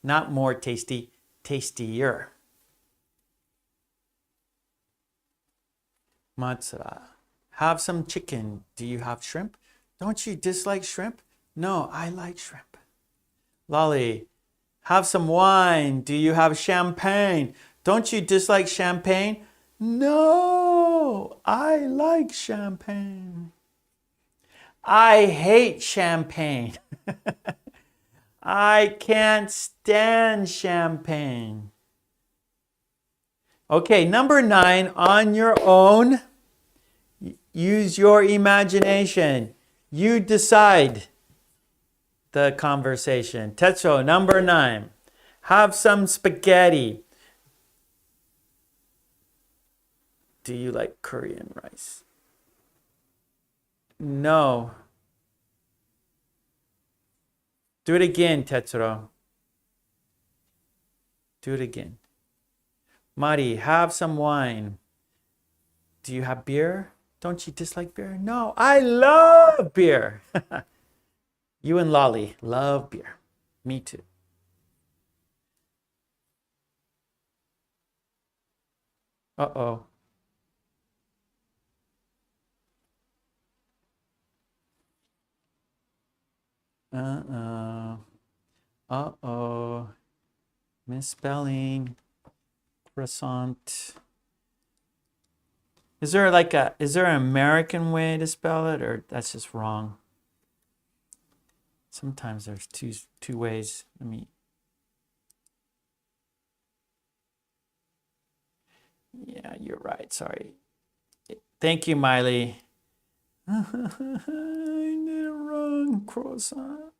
Not more tasty, tastier. Matsura. Have some chicken. Do you have shrimp? Don't you dislike shrimp? No, I like shrimp. Lolly. Have some wine. Do you have champagne? Don't you dislike champagne? No, I like champagne. I hate champagne. I can't stand champagne. Okay, number 9, on your own. Use your imagination. You decide the conversation. Tetsuo, number 9. Have some spaghetti. Do you like Korean rice? No. Do it again, Tetsuro. Do it again. Mari, have some wine. Do you have beer? Don't you dislike beer? No, I love beer. You and Lolly love beer. Me too. Uh-oh. Uh-oh. Uh-oh. Misspelling. Croissant. Is there an American way to spell it, or that's just wrong? Sometimes there's two ways. Yeah, you're right. Sorry. Thank you, Miley. I did it wrong. Croissant.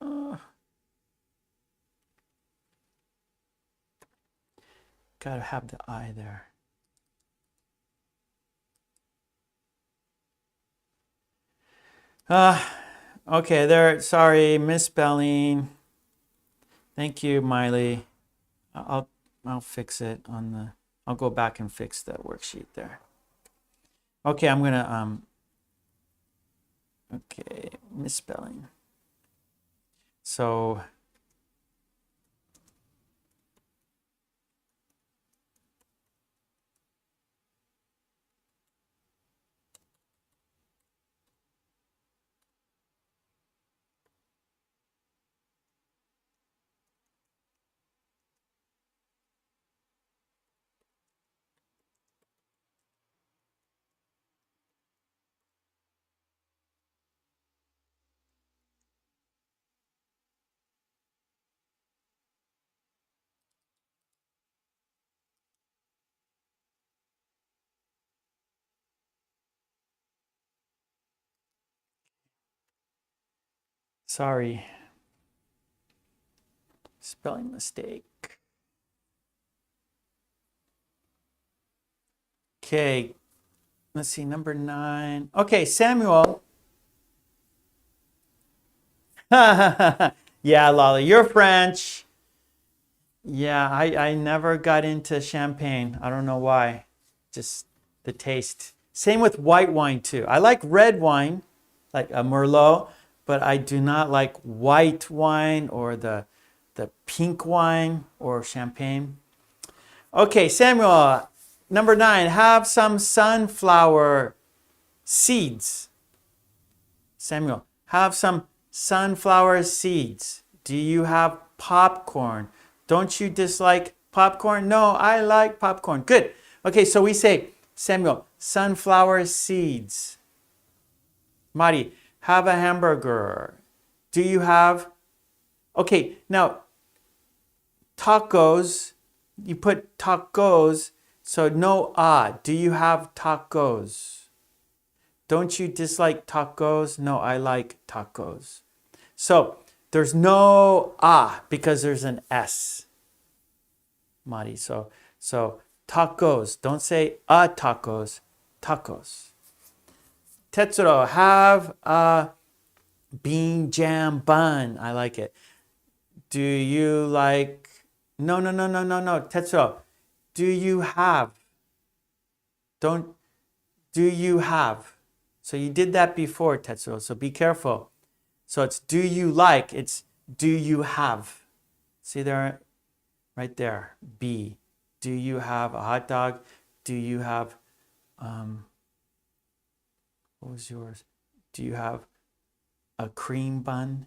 Gotta have the I there. Okay, there. Sorry, misspelling. Thank you, Miley. I'll fix it on the. I'll go back and fix the worksheet there. Okay, I'm gonna Okay, misspelling. So. Sorry. Spelling mistake. Okay, let's see, number 9. Okay, Samuel. Yeah, Lolly, you're French. Yeah, I never got into champagne. I don't know why. Just the taste. Same with white wine too. I like red wine, like a Merlot, but I do not like white wine or the pink wine or champagne. Okay, Samuel, number 9, have some sunflower seeds. Samuel, have some sunflower seeds. Do you have popcorn? Don't you dislike popcorn? No, I like popcorn. Good. Okay, so we say, Samuel, sunflower seeds. Mari, have a hamburger. Do you have... Okay, now, tacos, you put tacos, so no ah. Do you have tacos? Don't you dislike tacos? No, I like tacos. So there's no ah because there's an S. Mari. So tacos. Don't say tacos. Tacos. Tetsuro, have a bean jam bun. I like it. Do you like... No. Tetsuro, do you have... Don't... Do you have? So you did that before, Tetsuro, so be careful. So it's do you like, it's do you have. See there, right there, B. Do you have a hot dog? Do you have, what was yours? Do you have a cream bun?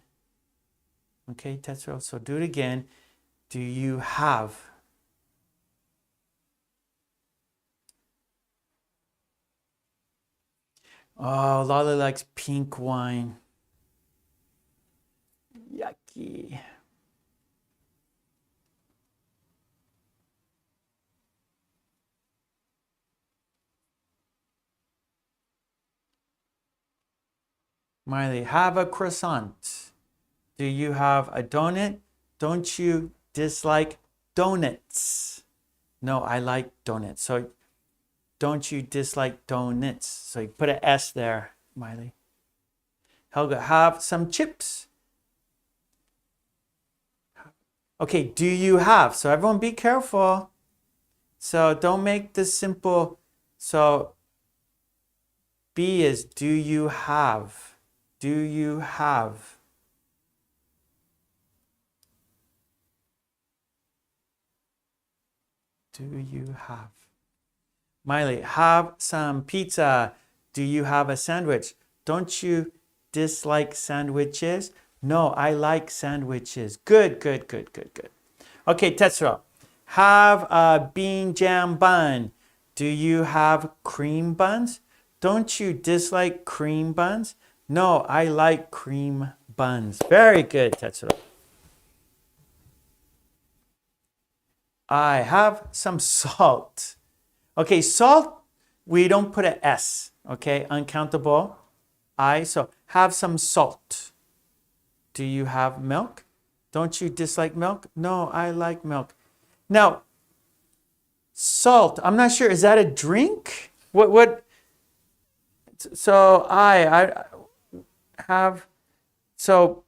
Okay, Tetsuro, so do it again. Do you have? Oh, Lala likes pink wine. Yucky. Miley, have a croissant. Do you have a donut? Don't you dislike donuts? No, I like donuts. So don't you dislike donuts? So you put an S there, Miley. Helga, have some chips. Okay, do you have? So everyone be careful. So don't make this simple. So B is do you have? Do you have? Do you have? Miley, have some pizza. Do you have a sandwich? Don't you dislike sandwiches? No, I like sandwiches. Good, good, good, good, good. Okay, Tetsuro, have a bean jam bun. Do you have cream buns? Don't you dislike cream buns? No, I like cream buns. Very good, Tetsuro. I have some salt. Okay, salt, we don't put an S. Okay, uncountable. So have some salt. Do you have milk? Don't you dislike milk? No, I like milk. Now, salt, I'm not sure, is that a drink? What? So I have, so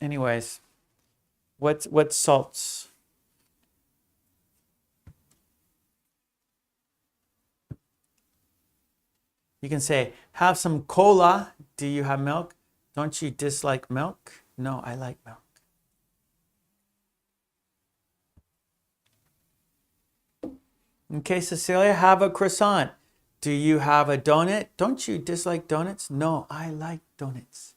anyways, what salts? You can say, have some cola. Do you have milk? Don't you dislike milk? No, I like milk. Okay, Cecilia, have a croissant. Do you have a donut? Don't you dislike donuts? No, I like donuts.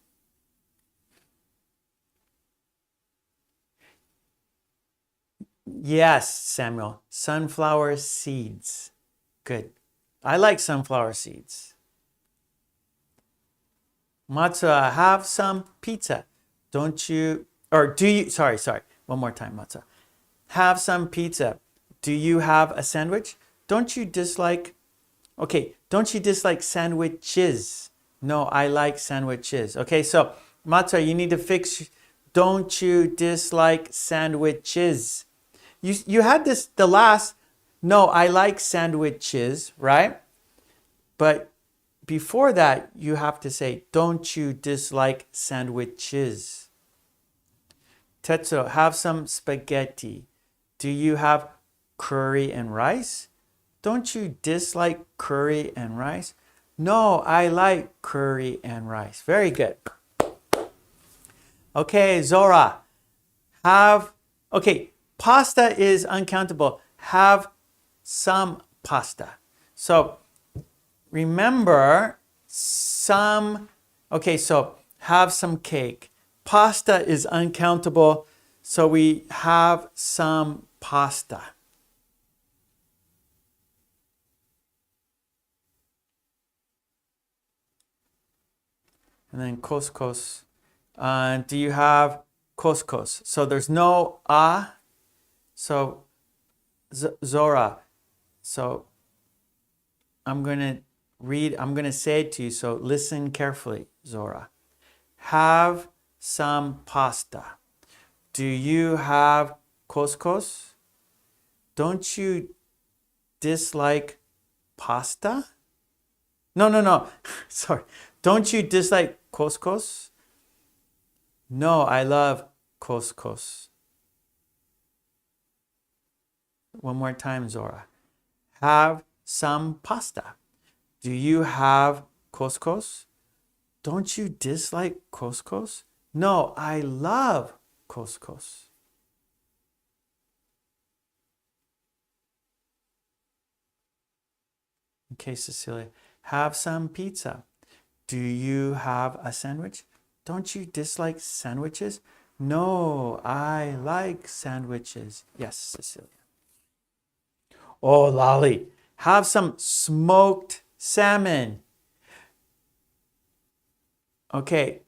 Yes, Samuel. Sunflower seeds. Good. I like sunflower seeds. Matza, have some pizza. Don't you, or do you, sorry. One more time, Matza. Have some pizza. Do you have a sandwich? Don't you dislike, okay, don't you dislike sandwiches? No, I like sandwiches. Okay, so Matza, you need to fix, don't you dislike sandwiches? You had this, the last, no, I like sandwiches, right? But before that, you have to say, don't you dislike sandwiches? Tetsuro, have some spaghetti. Do you have curry and rice? Don't you dislike curry and rice? No, I like curry and rice. Very good. Okay, Zora, okay, pasta is uncountable. Have some pasta. So remember, okay, so have some cake. Pasta is uncountable, so we have some pasta. And then couscous. Do you have couscous? So there's no ah. So Zora. So I'm going to say it to you. So listen carefully, Zora. Have some pasta. Do you have couscous? Don't you dislike pasta? No. Sorry. Don't you dislike couscous? No, I love couscous. One more time, Zora. Have some pasta. Do you have couscous? Don't you dislike couscous? No, I love couscous. Okay, Cecilia, have some pizza. Do you have a sandwich? Don't you dislike sandwiches? No, I like sandwiches. Yes, Cecilia. Oh, Lolly, have some smoked salmon. Okay.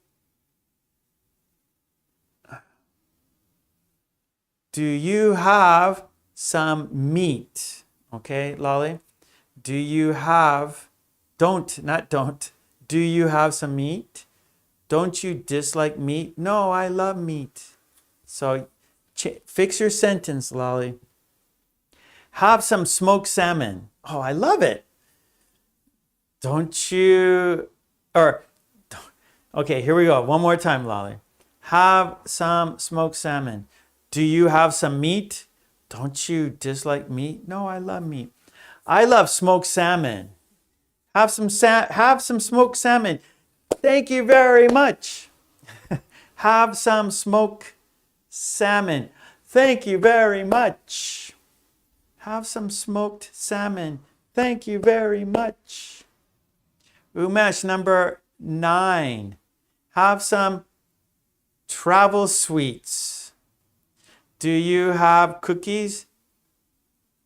Do you have some meat? Okay, Lolly. Do you have, not don't. Do you have some meat? Don't you dislike meat? No, I love meat. So fix your sentence, Lolly. Have some smoked salmon. Oh, I love it. Don't you, or, okay, here we go. One more time, Lolly. Have some smoked salmon. Do you have some meat? Don't you dislike meat? No, I love meat. I love smoked salmon. Have some smoked salmon. Thank you very much. Have some smoked salmon. Thank you very much. Have some smoked salmon. Thank you very much. Umesh, number 9. Have some travel sweets. Do you have cookies?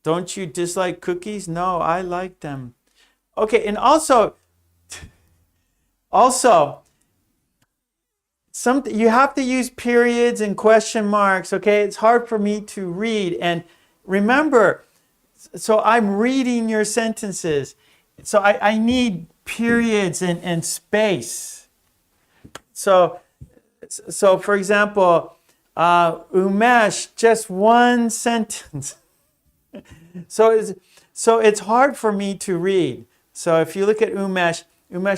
Don't you dislike cookies? No, I like them. Okay, and also you have to use periods and question marks, okay? It's hard for me to read. And remember, so I'm reading your sentences. So I need periods and space. So for example, Umesh, just one sentence. So it's hard for me to read. So if you look at Umesh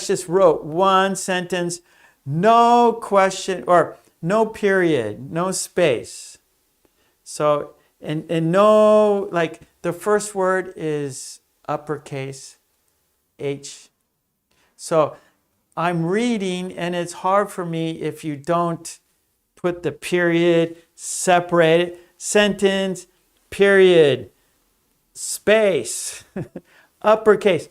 just wrote one sentence, no question or no period, no space. So and no, like the first word is uppercase H. So I'm reading and it's hard for me if you don't put the period, separate it, sentence, period, space, uppercase.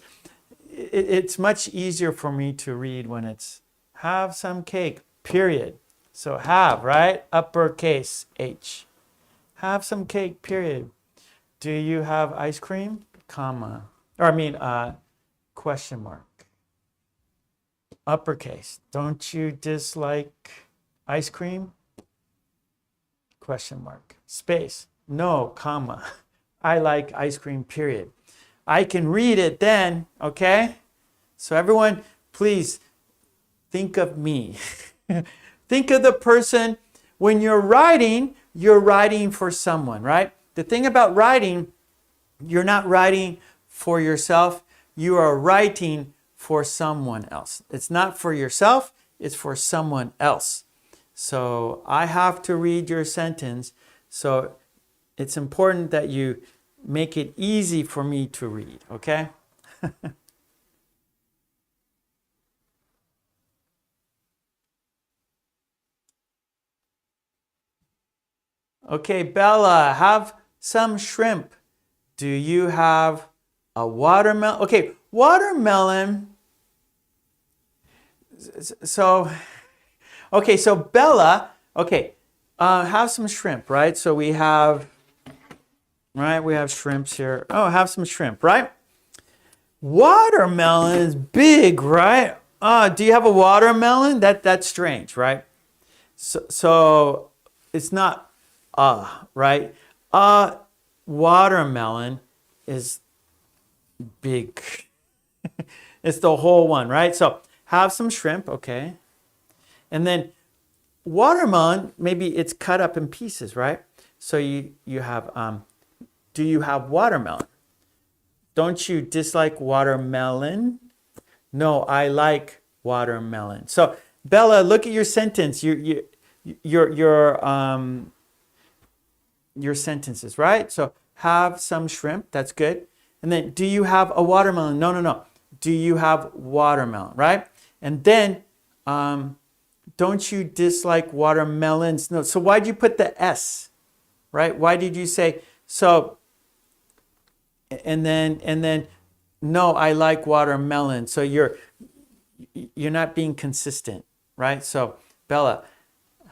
It's much easier for me to read when it's have some cake, period. So have, right? Uppercase H. Have some cake, period. Do you have ice cream? Comma. Or I mean, question mark. Uppercase. Don't you dislike ice cream? Question mark. Space. No, comma. I like ice cream, period. I can read it then, okay? So everyone, please think of me. Think of the person. When you're writing for someone, right? The thing about writing, you're not writing for yourself. You are writing for someone else. It's not for yourself, it's for someone else. So I have to read your sentence. So it's important that you make it easy for me to read, okay? Okay, Bella, have some shrimp. Do you have a watermelon? Okay, watermelon. So Bella, okay, have some shrimp, right? So we have shrimps here. Oh, have some shrimp, right? Watermelon is big, right? Do you have a watermelon? That's strange, right? So it's not right? Watermelon is big. It's the whole one, right? So have some shrimp, okay? And then watermelon, maybe it's cut up in pieces, right? So you have, do you have watermelon? Don't you dislike watermelon? No, I like watermelon. So Bella, look at your sentence. Your sentences, right? So have some shrimp, that's good. And then do you have a watermelon? No. do you have watermelon, right? And then, don't you dislike watermelons? No. So why'd you put the S, right? Why did you say, so, and then, no, I like watermelon. So you're not being consistent, right? So Bella,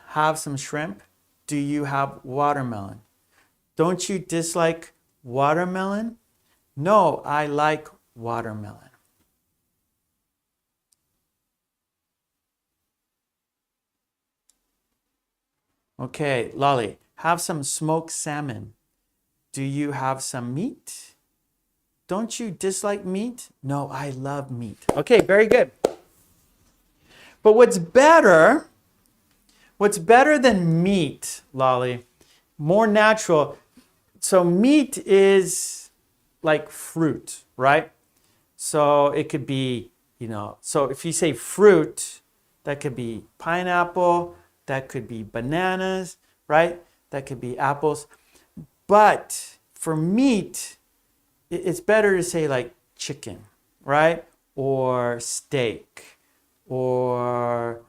have some shrimp. Do you have watermelon? Don't you dislike watermelon? No, I like watermelon. Okay, Lolly, have some smoked salmon. Do you have some meat? Don't you dislike meat? No, I love meat. Okay, very good. But what's better than meat, Lolly, more natural. So meat is like fruit, right? So it could be, so if you say fruit, that could be pineapple, that could be bananas, right? That could be apples. But for meat, it's better to say like chicken, right? Or steak, or,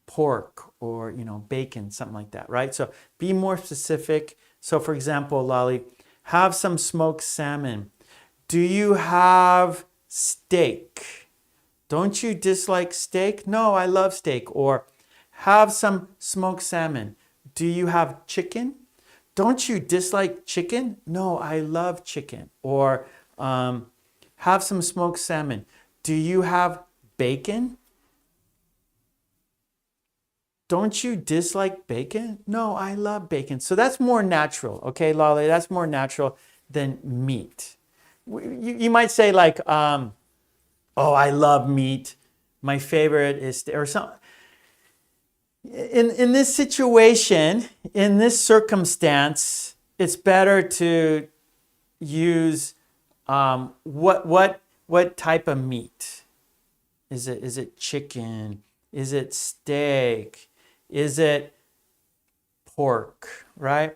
pork, or, bacon, something like that, right? So be more specific. So for example, Lolly, have some smoked salmon. Do you have steak? Don't you dislike steak? No, I love steak. Or have some smoked salmon. Do you have chicken? Don't you dislike chicken? No, I love chicken. Or have some smoked salmon. Do you have bacon? Don't you dislike bacon? No, I love bacon. So that's more natural, okay, Lolly? That's more natural than meat. You might say like, oh, I love meat. My favorite is, or something. In this situation, in this circumstance, it's better to use what type of meat? Is it chicken? Is it steak? Is it pork, right?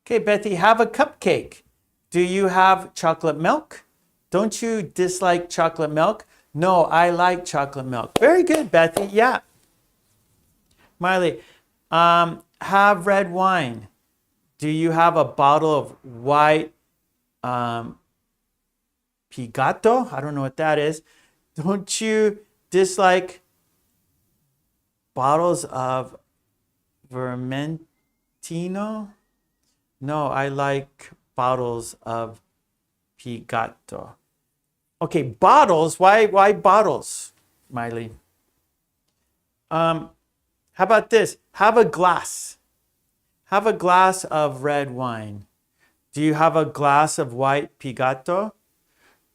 Okay, Bethy, have a cupcake. Do you have chocolate milk? Don't you dislike chocolate milk? No, I like chocolate milk. Very good, Bethy. Yeah. Miley, have red wine. Do you have a bottle of white Pigato? I don't know what that is. Don't you dislike bottles of Vermentino? No, I like bottles of Pigato. Okay, bottles. Why bottles, Miley? How about this? Have a glass. Have a glass of red wine. Do you have a glass of white Pigato?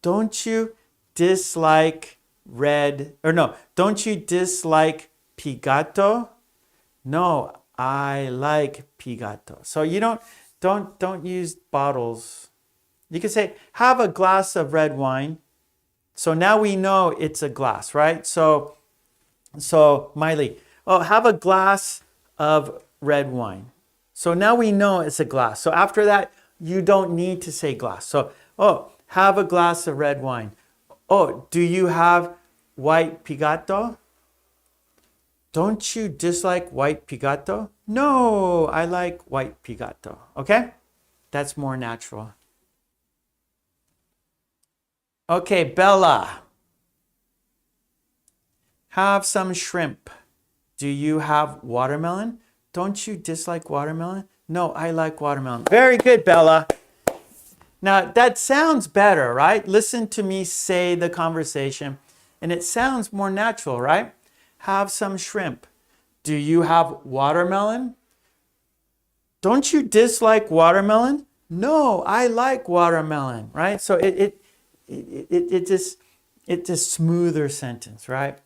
Don't you dislike don't you dislike Pigato? No, I like Pigato. So you don't use bottles. You can say, have a glass of red wine. So now we know it's a glass, right? So Miley, oh, have a glass of red wine. So now we know it's a glass. So after that, you don't need to say glass. So, oh, have a glass of red wine. Oh, do you have white Pigato? Don't you dislike white Pigato? No, I like white Pigato. Okay? That's more natural. Okay, Bella. Have some shrimp. Do you have watermelon? Don't you dislike watermelon? No, I like watermelon. Very good, Bella. Now, that sounds better, right? Listen to me say the conversation, and it sounds more natural, right? Have some shrimp. Do you have watermelon? Don't you dislike watermelon? No, I like watermelon, right? So it's a smoother sentence, right?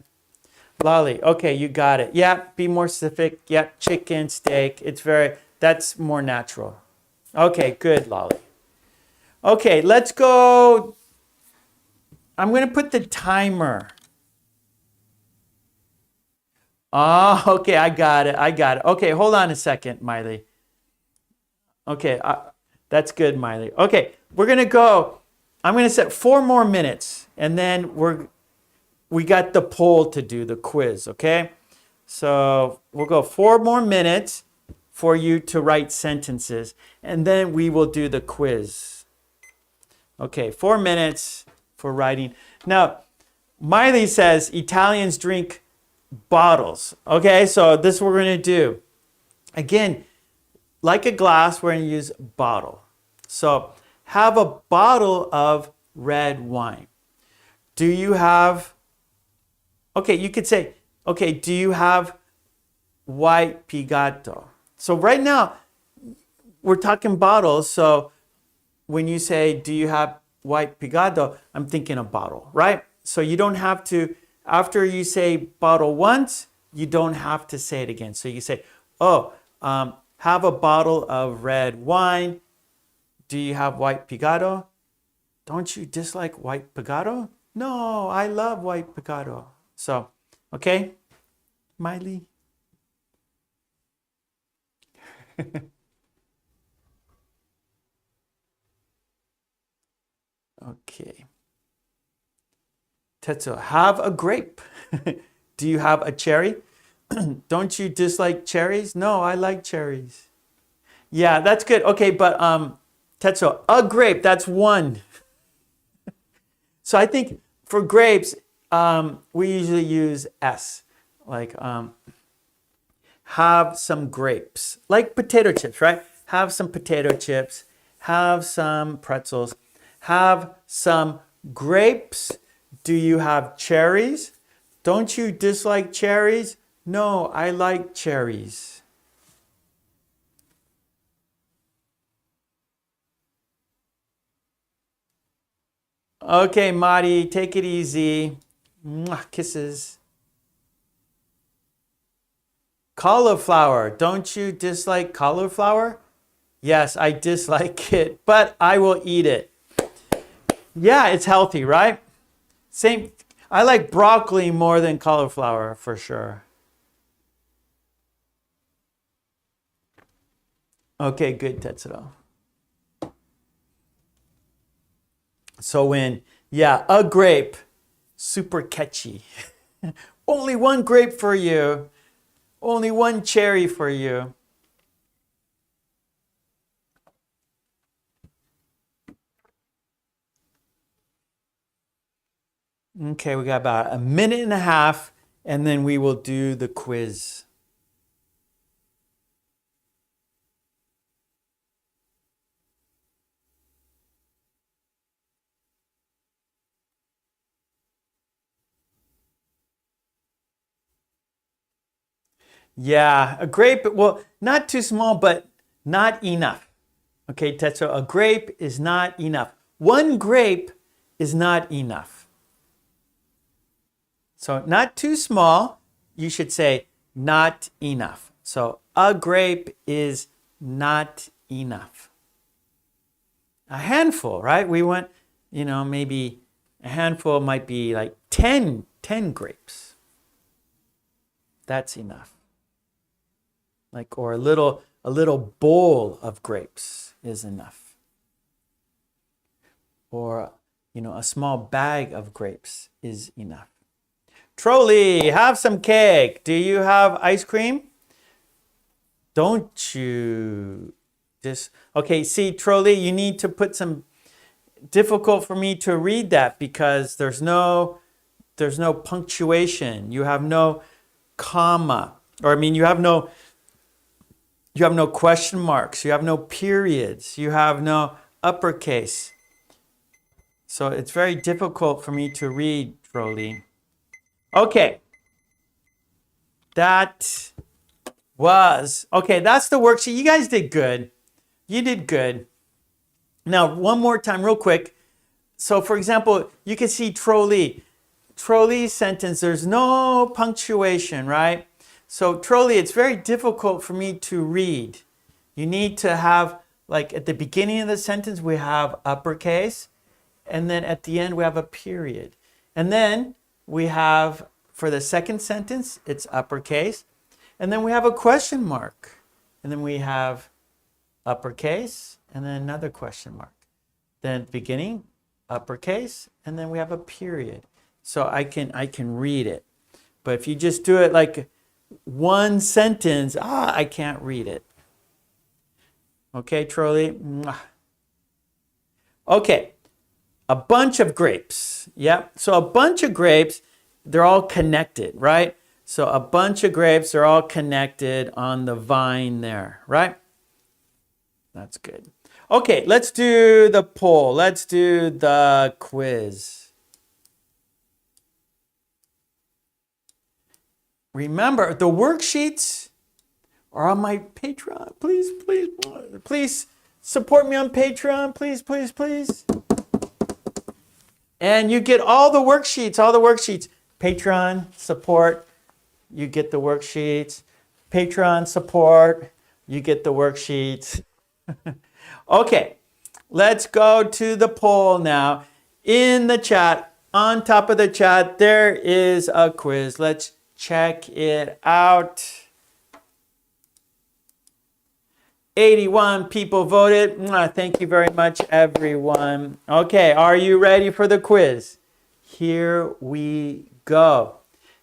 Lolly, okay, you got it. Yeah, be more specific. Yeah, chicken, steak. That's more natural. Okay, good, Lolly. Okay, let's go. I'm going to put the timer. Oh, okay, I got it. I got it. Okay, hold on a second, Miley. Okay, that's good, Miley. Okay, we're gonna go. I'm gonna set 4 more minutes, and then we got the poll to do, the quiz. Okay, so we'll go 4 more minutes for you to write sentences, and then we will do the quiz. Okay, 4 minutes for writing. Now, Miley says Italians drink bottles. Okay, so this is what we're going to do. Again, like a glass, we're going to use bottle. So have a bottle of red wine. Do you have, okay, you could say, okay, do you have white pigato? So right now, we're talking bottles. So when you say, do you have white pigato? I'm thinking a bottle, right? So you don't have to, after you say bottle once, you don't have to say it again. So you say, oh, have a bottle of red wine. Do you have white pigato? Don't you dislike white pigato? No, I love white pigato. So, okay, Miley? Okay. Tetsuo, have a grape. Do you have a cherry? Don't you dislike cherries? No, I like cherries. Yeah, that's good. Okay, but Tetsuo, a grape, that's one. So I think for grapes, we usually use S. Like, have some grapes. Like potato chips, right? Have some potato chips. Have some pretzels. Have some grapes. Do you have cherries? Don't you dislike cherries? No, I like cherries. Okay, Mari, take it easy. Mwah, kisses. Cauliflower. Don't you dislike cauliflower? Yes, I dislike it, but I will eat it. Yeah, it's healthy, right? Same. I like broccoli more than cauliflower for sure. Okay, good, Tetsudo. So yeah, a grape, super catchy. Only one grape for you. Only one cherry for you. Okay, we got about a minute and a half, and then we will do the quiz. Yeah, a grape, well, not too small, but not enough. Okay, Tetsuo, a grape is not enough. One grape is not enough. So not too small, you should say not enough. So a grape is not enough. A handful, right? We want, maybe a handful might be like 10 grapes. That's enough. Like, or a little bowl of grapes is enough. Or, a small bag of grapes is enough. Trolley, have some cake. Do you have ice cream? Don't you just, okay, see, Trolley, you need to put some, difficult for me to read that because there's no punctuation. You have no comma, or you have no question marks. You have no periods. You have no uppercase. So it's very difficult for me to read, Trolley. Okay. That's the worksheet. You guys did good. You did good. Now, one more time, real quick. So, for example, you can see trolley. Trolley sentence, there's no punctuation, right? So, trolley, it's very difficult for me to read. You need to have, like, at the beginning of the sentence, we have uppercase. And then at the end, we have a period. And then we have for the second sentence, it's uppercase. And then we have a question mark. And then we have uppercase and then another question mark. Then beginning, uppercase, and then we have a period. So I can read it. But if you just do it like one sentence, I can't read it. Okay, Trolley? Okay, a bunch of grapes. Yep, so a bunch of grapes, they're all connected, right? So a bunch of grapes are all connected on the vine there, right? That's good. Okay, let's do the poll. Let's do the quiz. Remember, the worksheets are on my Patreon. Please, please, please support me on Patreon. Please, please, please. And you get all the worksheets, Patreon support, you get the worksheets. Patreon support, you get the worksheets. Okay, let's go to the poll now. In the chat, on top of the chat, there is a quiz. Let's check it out. 81 people voted. Thank you very much, everyone. Okay, are you ready for the quiz? Here we go.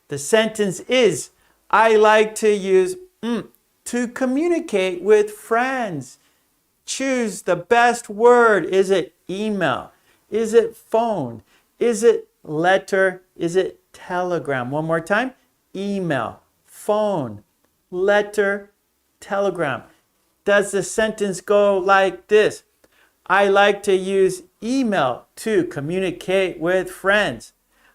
The sentence is, I like to use to communicate with friends. Choose the best word. Is it email? Is it phone? Is it letter? Is it telegram? One more time. Email, phone, letter, telegram. Does the sentence go like this? I like to use email to communicate with friends.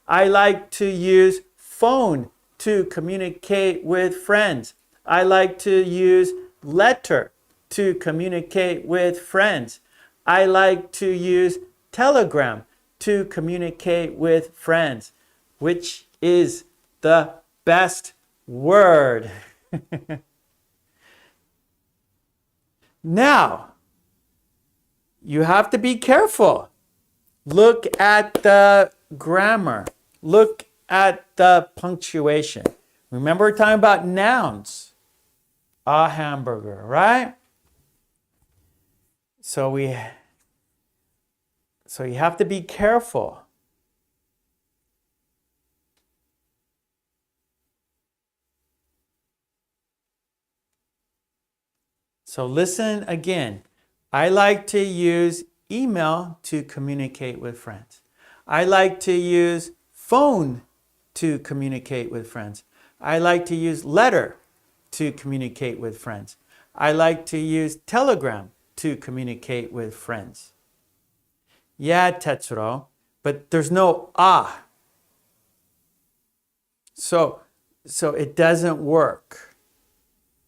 I like to use phone to communicate with friends. I like to use letter to communicate with friends. I like to use telegram to communicate with friends. Which is the best word? Now, you have to be careful. Look at the grammar. Look at the punctuation. Remember, we're talking about nouns. A hamburger, right? So you have to be careful. So listen again. I like to use email to communicate with friends. I like to use phone to communicate with friends. I like to use letter to communicate with friends. I like to use telegram to communicate with friends. Yeah, Tetsuro, but there's no ah. So it doesn't work.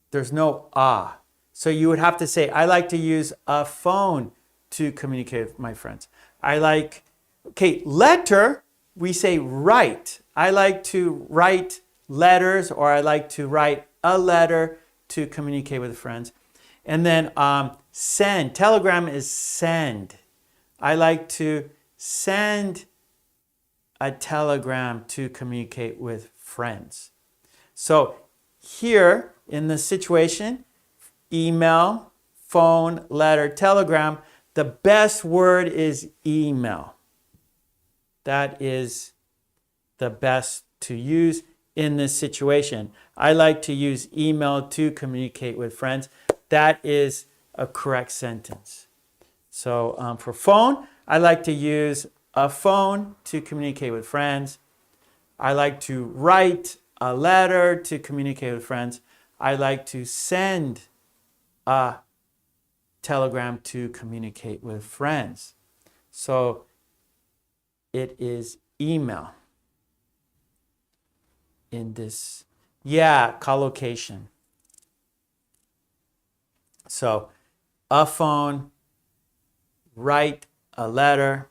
There's no ah. So you would have to say, I like to use a phone to communicate with my friends. Letter, we say write. I like to write letters, or I like to write a letter to communicate with friends. And then send, telegram is send. I like to send a telegram to communicate with friends. So here in this situation, email, phone, letter, telegram, the best word is email. That is the best to use in this situation. I like to use email to communicate with friends. That is a correct sentence. So for phone, I like to use a phone to communicate with friends. I like to write a letter to communicate with friends. I like to send a telegram to communicate with friends. So it is email in this, collocation. So a phone, write a letter,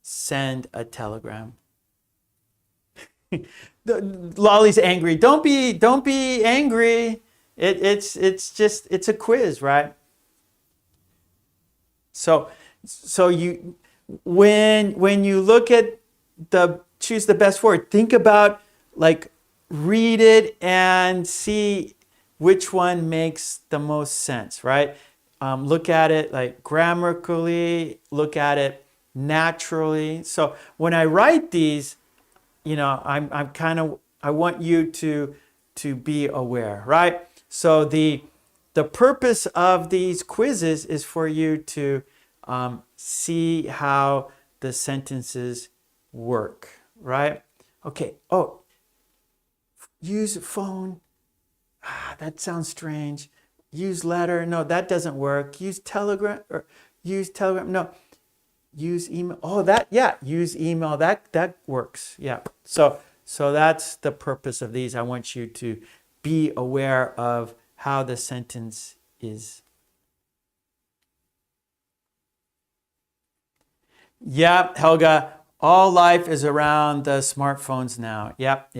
send a telegram. Lolly's angry. Don't be angry. It's a quiz, right? So you when you look at the choose the best word. Think about, like, read it and see which one makes the most sense, right? Look at it like grammatically, look at it naturally. So when I write these, I want you to be aware, right? So the purpose of these quizzes is for you to see how the sentences work, right? Okay. Oh, use phone. That sounds strange. Use letter. No, that doesn't work. Use telegram or use telegram. No, use email. Oh, use email. That works. Yeah. So that's the purpose of these. I want you to be aware of how the sentence is. Yep, Helga. All life is around the smartphones now. Yep.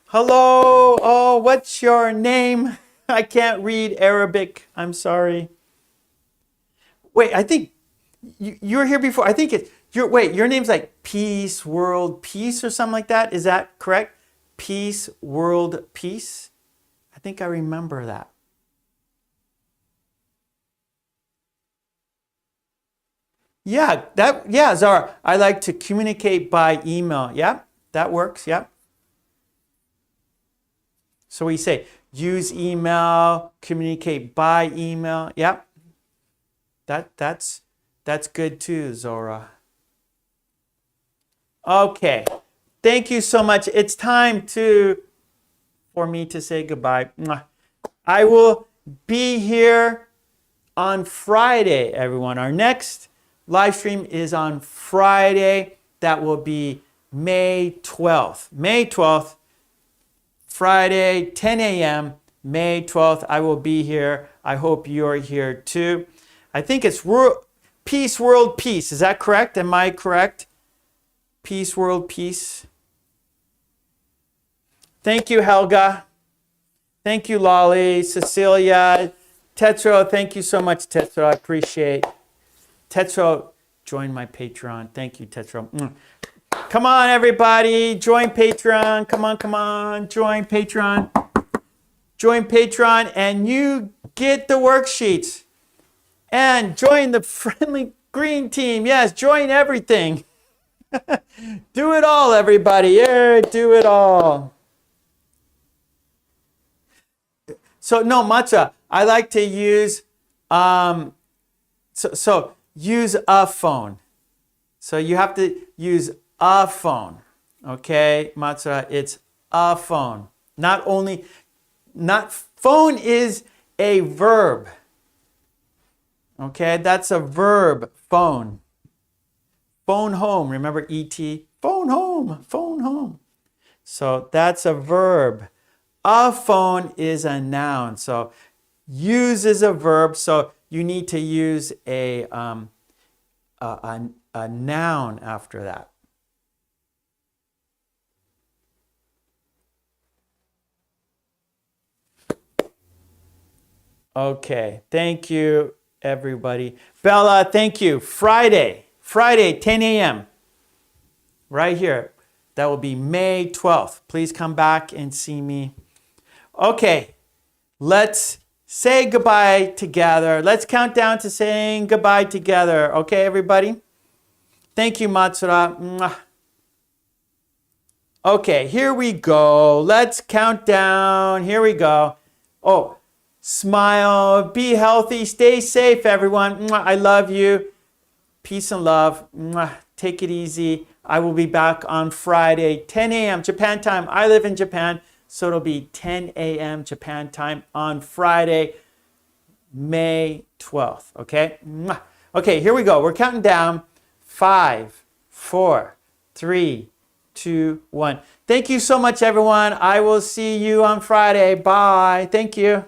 Hello. Oh, what's your name? I can't read Arabic. I'm sorry. Wait, I think you were here before. I think your name's like Peace, World, Peace or something like that. Is that correct? Peace, World, Peace? I think I remember that. Yeah, Zara. I like to communicate by email. Yeah, that works. Yeah. So we say use email, communicate by email. Yeah. That's good too, Zora. Okay. Thank you so much. It's time for me to say goodbye. I will be here on Friday, everyone. Our next live stream is on Friday. That will be May 12th. May 12th, Friday, 10 a.m., May 12th. I will be here. I hope you're here too. I think it's Peace, World, Peace. Is that correct? Am I correct? Peace, World, Peace. Thank you, Helga. Thank you, Lolly, Cecilia, Tetro. Thank you so much, Tetro. I appreciate. Tetro join my Patreon. Thank you, Tetro. Come on, everybody. Join Patreon. Come on. Join Patreon. Join Patreon, and you get the worksheets. And join the friendly green team. Yes, join everything. Do it all, everybody. Yeah, do it all. So no, Matcha, I like to use, so use a phone. So you have to use a phone. Okay, Matcha, it's a phone. Phone is a verb. Okay, that's a verb, phone. Phone home, remember E.T.? Phone home. So that's a verb. A phone is a noun. So use is a verb, so you need to use a noun after that. Okay, thank you, everybody. Bella, thank you. Friday, 10 a.m. right here. That will be May 12th. Please come back and see me. Okay, let's say goodbye together. Let's count down to saying goodbye together. Okay, everybody? Thank you, Matsura. Mwah. Okay, here we go. Let's count down. Here we go. Oh, smile, be healthy, stay safe, everyone. Mwah. I love you. Peace and love. Mwah. Take it easy. I will be back on Friday, 10 a.m. Japan time. I live in Japan, so it'll be 10 a.m. Japan time on Friday, May 12th. Okay? Mwah. Okay, here we go. We're counting down. 5, 4, 3, 2, 1. Thank you so much, everyone. I will see you on Friday. Bye. Thank you.